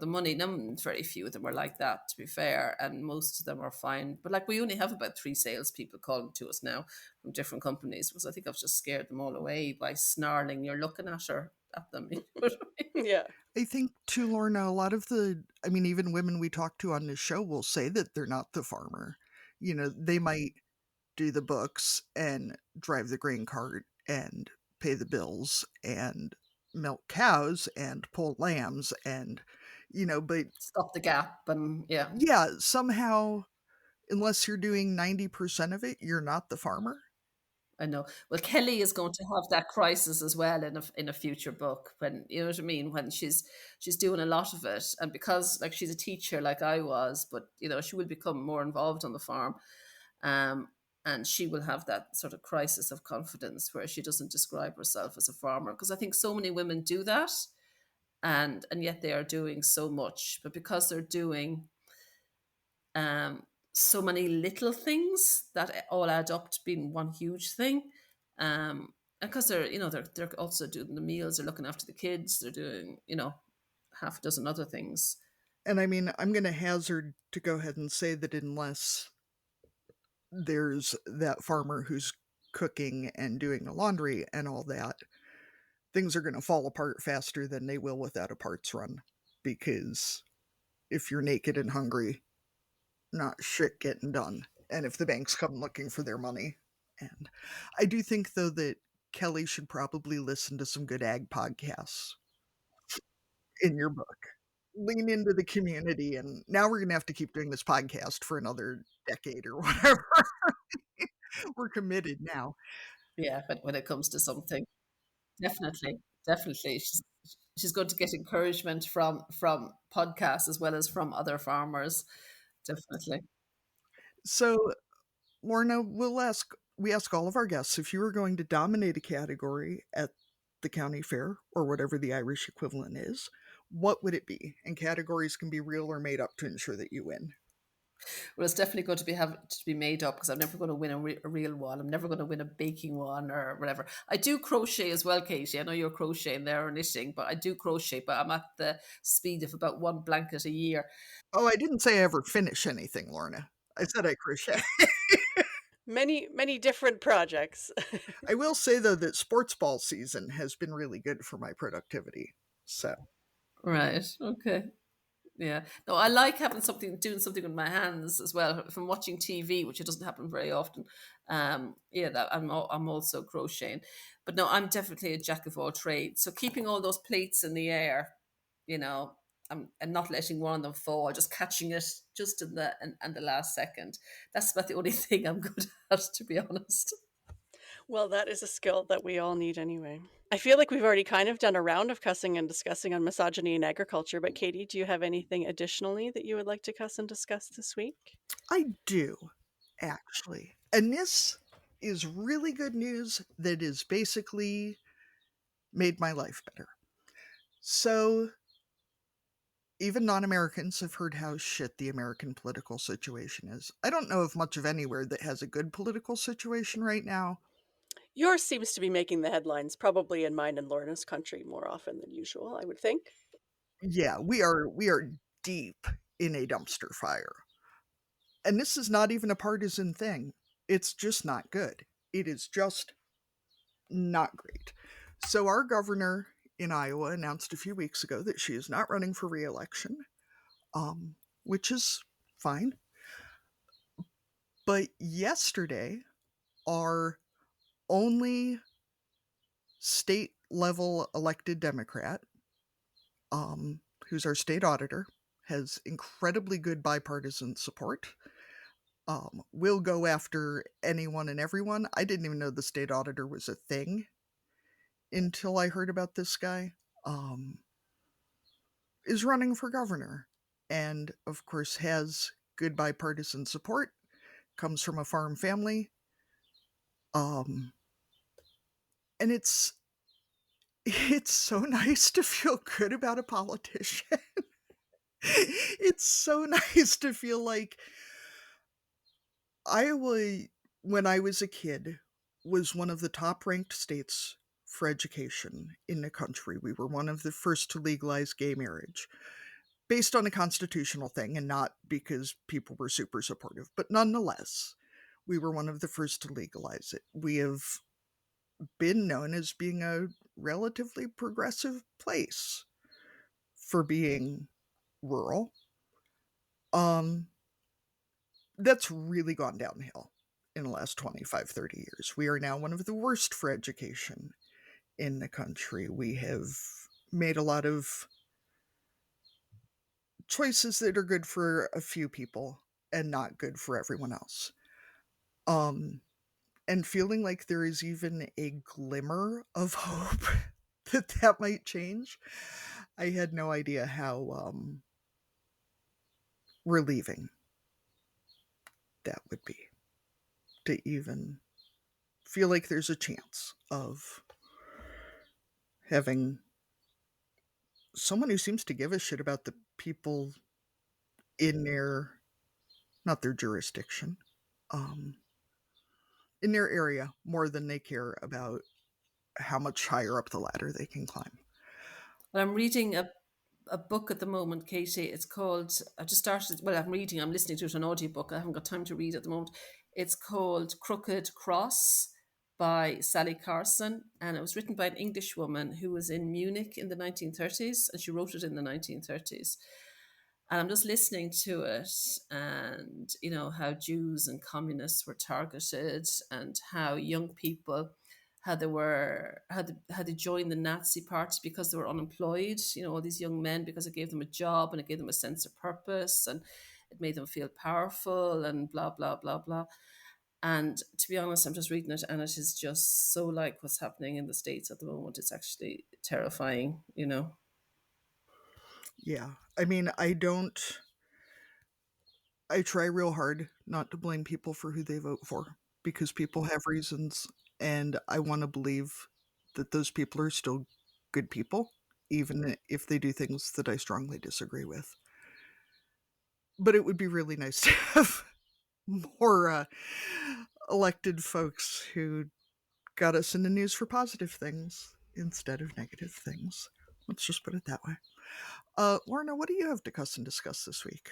money. Very few of them were like that, to be fair, and most of them are fine. But like we only have about 3 salespeople calling to us now from different companies, because I think I've just scared them all away by snarling. You're looking at them. Yeah. I think too, Lorna, a lot of even women we talk to on this show will say that they're not the farmer. They might do the books and drive the grain cart and pay the bills and milk cows and pull lambs and, but Stop the gap and yeah, somehow, unless you're doing 90% of it, you're not the farmer. I know. Well, Kelly is going to have that crisis as well in a future book, when you know what I mean, when she's doing a lot of it, and because like she's a teacher like I was, but she will become more involved on the farm, and she will have that sort of crisis of confidence where she doesn't describe herself as a farmer, because I think so many women do that, and yet they are doing so much, but because they're doing so many little things that all add up to being one huge thing. And because they're also doing the meals, they're looking after the kids, they're doing half a dozen other things. And I mean, I'm going to hazard to go ahead and say that unless there's that farmer who's cooking and doing the laundry and all that, things are going to fall apart faster than they will without a parts run. Because if you're naked and hungry, not shit getting done. And if the banks come looking for their money. And I do think, though, that Kelly should probably listen to some good ag podcasts in your book. Lean into the community. And now we're going to have to keep doing this podcast for another decade or whatever. We're committed now. Yeah, but when it comes to something, definitely, definitely, she's going to get encouragement from podcasts as well as from other farmers. Definitely. So, Lorna, we ask all of our guests, if you were going to dominate a category at the county fair or whatever the Irish equivalent is, what would it be? And categories can be real or made up to ensure that you win. Well, it's definitely going to have to be made up because I'm never going to win a real one. I'm never going to win a baking one or whatever. I do crochet as well, Katie. I know you're crocheting there or knitting, but I do crochet, but I'm at the speed of about one blanket a year. Oh, I didn't say I ever finish anything, Lorna. I said I crochet. Many different projects. I will say, though, that sports ball season has been really good for my productivity. So, Right. Okay. Yeah. No, I like having doing something with my hands as well. From watching TV, which it doesn't happen very often. Yeah, that I'm also crocheting, but no, I'm definitely a jack of all trades. So keeping all those plates in the air, you know, and not letting one of them fall, just catching it just in the last second. That's about the only thing I'm good at, to be honest. Well, that is a skill that we all need anyway. I feel like we've already kind of done a round of cussing and discussing on misogyny in agriculture, but Katie, do you have anything additionally that you would like to cuss and discuss this week? I do, actually. And this is really good news that is basically made my life better. So, even non Americans have heard how shit the American political situation is. I don't know of much of anywhere that has a good political situation right now. Yours seems to be making the headlines, probably in mine and Lorna's country more often than usual, I would think. Yeah, we are deep in a dumpster fire. And this is not even a partisan thing. It's just not good. It is just not great. So our governor in Iowa announced a few weeks ago that she is not running for re-election, which is fine. But yesterday, our only state level elected Democrat, who's our state auditor, has incredibly good bipartisan support. Will go after anyone and everyone. I didn't even know the state auditor was a thing until I heard about this guy. Is running for governor and, of course, has good bipartisan support, comes from a farm family. And it's so nice to feel good about a politician. It's so nice to feel like Iowa, when I was a kid, was one of the top ranked states for education in the country. We were one of the first to legalize gay marriage based on a constitutional thing and not because people were super supportive. But nonetheless, we were one of the first to legalize it. We have been known as being a relatively progressive place for being rural. Um, that's really gone downhill in the last 25, 30 years. We are now one of the worst for education in the country. We have made a lot of choices that are good for a few people and not good for everyone else. Um, and feeling like there is even a glimmer of hope that might change, I had no idea how relieving that would be to even feel like there's a chance of having someone who seems to give a shit about the people in their, not their jurisdiction, um, in their area more than they care about how much higher up the ladder they can climb. But I'm reading a book at the moment, Katie. It's called, I just started, well, I'm listening to it on audiobook. I haven't got time to read at the moment. It's called Crooked Cross by Sally Carson. And it was written by an English woman who was in Munich in the 1930s, and she wrote it in the 1930s. And I'm just listening to it, and how Jews and communists were targeted, and how young people, how they joined the Nazi party because they were unemployed. All these young men, because it gave them a job and it gave them a sense of purpose, and it made them feel powerful, and blah blah blah blah. And to be honest, I'm just reading it, and it is just so like what's happening in the States at the moment. It's actually terrifying. Yeah. I mean, I try real hard not to blame people for who they vote for, because people have reasons, and I want to believe that those people are still good people, even if they do things that I strongly disagree with. But it would be really nice to have more elected folks who got us in the news for positive things instead of negative things. Let's just put it that way. Lorna, what do you have to cuss and discuss this week?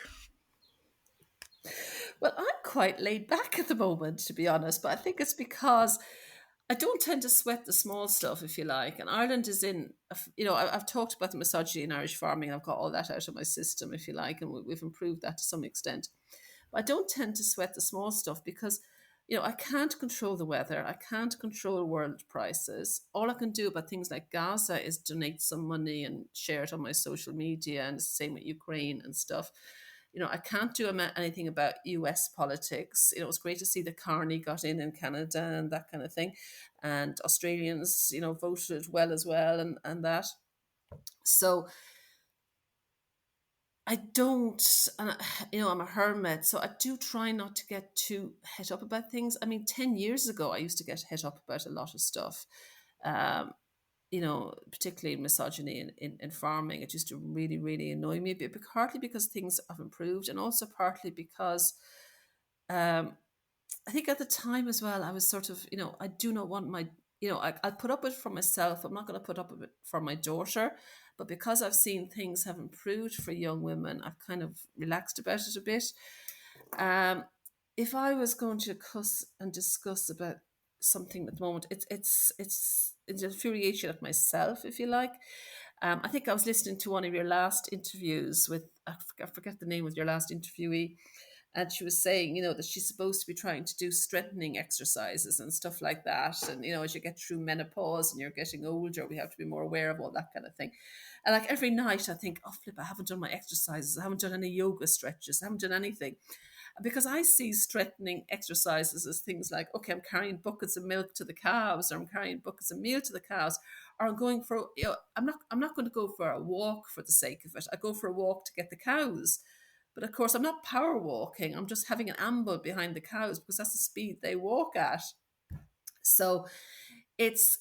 Well, I'm quite laid back at the moment, to be honest, but I think it's because I don't tend to sweat the small stuff, if you like. And Ireland is in, I've talked about the misogyny in Irish farming. I've got all that out of my system, if you like, and we've improved that to some extent. But I don't tend to sweat the small stuff because, I can't control the weather. I can't control world prices. All I can do about things like Gaza is donate some money and share it on my social media, and it's the same with Ukraine and stuff. I can't do anything about US politics. It was great to see that Carney got in Canada and that kind of thing. And Australians, voted well as well, and that. So I don't, and I'm a hermit, so I do try not to get too het up about things. I mean, 10 years ago, I used to get het up about a lot of stuff. Um, particularly misogyny in farming. It used to really, really annoy me, but partly because things have improved, and also partly because I think at the time as well, I was sort of, I do not want my, I'll put up with it for myself. I'm not going to put up with it for my daughter. But because I've seen things have improved for young women, I've kind of relaxed about it a bit. If I was going to cuss and discuss about something at the moment, it's infuriation at myself, if you like. I think I was listening to one of your last interviews with, I forget the name of your last interviewee, and she was saying, that she's supposed to be trying to do strengthening exercises and stuff like that. And, as you get through menopause and you're getting older, we have to be more aware of all that kind of thing. And like every night I think, oh, flip, I haven't done my exercises. I haven't done any yoga stretches. I haven't done anything. Because I see strengthening exercises as things like, okay, I'm carrying buckets of milk to the cows, or I'm carrying buckets of meal to the cows, or I'm going for, I'm not going to go for a walk for the sake of it. I go for a walk to get the cows. But of course, I'm not power walking. I'm just having an amble behind the cows because that's the speed they walk at. So it's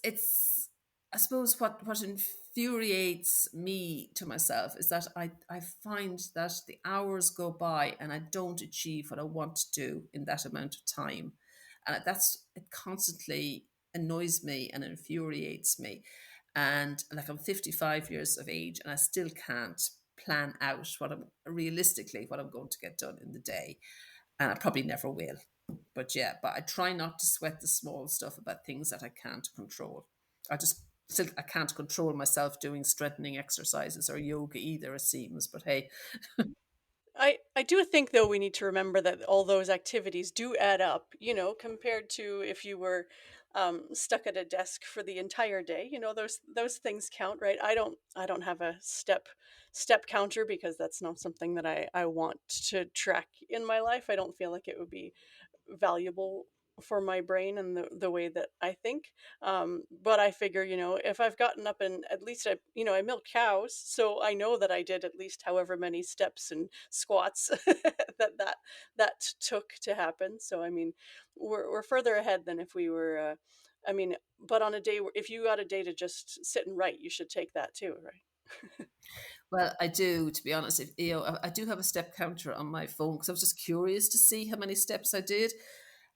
I suppose what infuriates me to myself is that I find that the hours go by and I don't achieve what I want to do in that amount of time. And it constantly annoys me and infuriates me. And like, I'm 55 years of age and I still can't plan out what I'm going to get done in the day. And I probably never will. But I try not to sweat the small stuff about things that I can't control. I can't control myself doing strengthening exercises or yoga either, it seems. But hey, I do think, though, we need to remember that all those activities do add up, compared to if you were stuck at a desk for the entire day. Those things count, right? I don't have a step counter because that's not something that I want to track in my life. I don't feel like it would be valuable for my brain and the way that I think. But I figure, if I've gotten up and at least I milk cows, so I know that I did at least however many steps and squats that took to happen. So I mean, we're further ahead than if we were. I mean, but on a day if you got a day to just sit and write, you should take that too, right? well, I do, to be honest. I do have a step counter on my phone because I was just curious to see how many steps I did.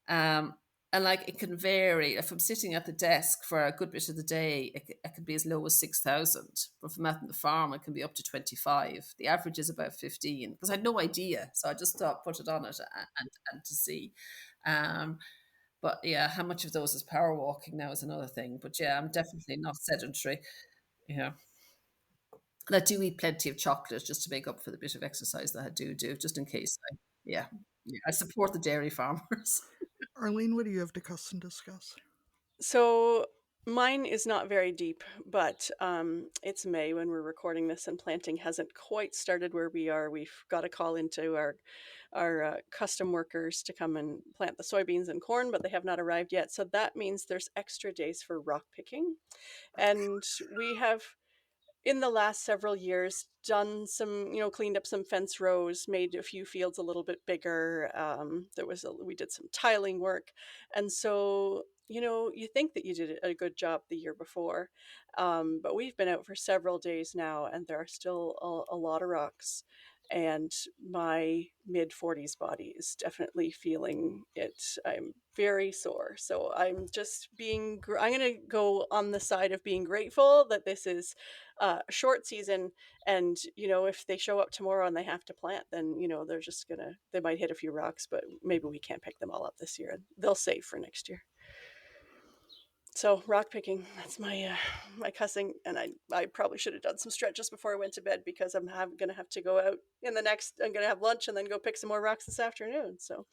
Um, And like it can vary. If I'm sitting at the desk for a good bit of the day, it can be as low as 6,000. But if I'm out on the farm, it can be up to 25. The average is about 15 because I had no idea. So I just thought, put it on it and to see. Um, but yeah, how much of those is power walking now is another thing. But yeah, I'm definitely not sedentary. Yeah. And I do eat plenty of chocolate just to make up for the bit of exercise that I do, just in case. Yeah. Yeah, I support the dairy farmers. Arlene, what do you have to cuss and discuss? So mine is not very deep, but it's May when we're recording this, and planting hasn't quite started where we are. We've got a call into our custom workers to come and plant the soybeans and corn, but they have not arrived yet. So that means there's extra days for rock picking, and we have in the last several years done some, cleaned up some fence rows, made a few fields a little bit bigger. We did some tiling work, and so you think that you did a good job the year before, but we've been out for several days now, and there are still a lot of rocks. And my mid 40s body is definitely feeling it. I'm very sore. So I'm I'm going to go on the side of being grateful that this is a short season. And, if they show up tomorrow and they have to plant, then, they might hit a few rocks, but maybe we can't pick them all up this year. They'll save for next year. So rock picking, that's my cussing, and I probably should have done some stretches before I went to bed because I'm going to have to go out I'm going to have lunch and then go pick some more rocks this afternoon. So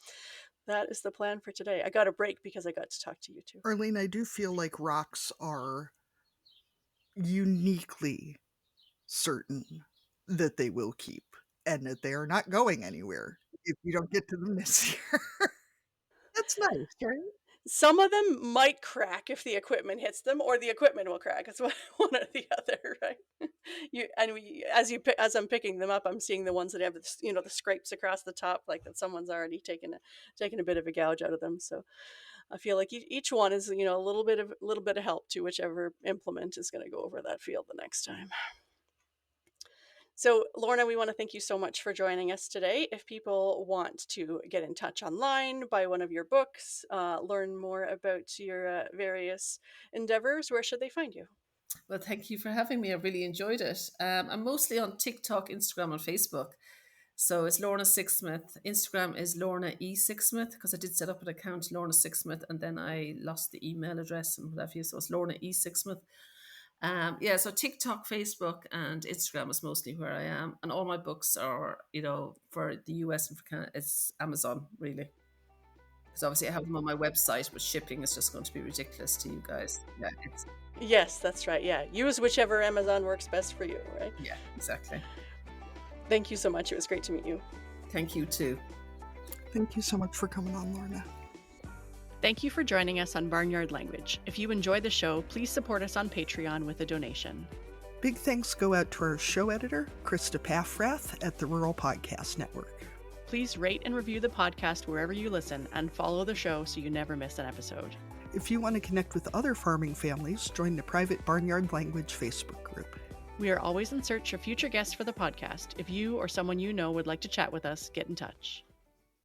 that is the plan for today. I got a break because I got to talk to you too. Arlene, I do feel like rocks are uniquely certain that they will keep and that they are not going anywhere if you don't get to them this year. That's nice, right? Some of them might crack if the equipment hits them, or the equipment will crack. It's one or the other, right? As I'm picking them up, I'm seeing the ones that have the scrapes across the top, like that someone's already taken a bit of a gouge out of them. So I feel like each one is a little bit of help to whichever implement is going to go over that field the next time. So, Lorna, we want to thank you so much for joining us today. If people want to get in touch online, buy one of your books, learn more about your various endeavors, where should they find you? Well, thank you for having me. I really enjoyed it. I'm mostly on TikTok, Instagram, and Facebook. So it's Lorna Sixsmith. Instagram is Lorna Sixsmith because I did set up an account, Lorna Sixsmith, and then I lost the email address and what have you. So it's Lorna Sixsmith. So TikTok, Facebook, and Instagram is mostly where I am, and all my books are, for the US and for Canada, it's Amazon really, because obviously I have them on my website, but shipping is just going to be ridiculous to you guys. Yeah, Yes, that's right. Yeah, use whichever Amazon works best for you, right? Yeah, exactly. Thank you so much. It was great to meet you. Thank you too. Thank you so much for coming on, Lorna. Thank you for joining us on Barnyard Language. If you enjoy the show, please support us on Patreon with a donation. Big thanks go out to our show editor, Krista Paffrath at the Rural Podcast Network. Please rate and review the podcast wherever you listen and follow the show so you never miss an episode. If you want to connect with other farming families, join the private Barnyard Language Facebook group. We are always in search of future guests for the podcast. If you or someone you know would like to chat with us, get in touch.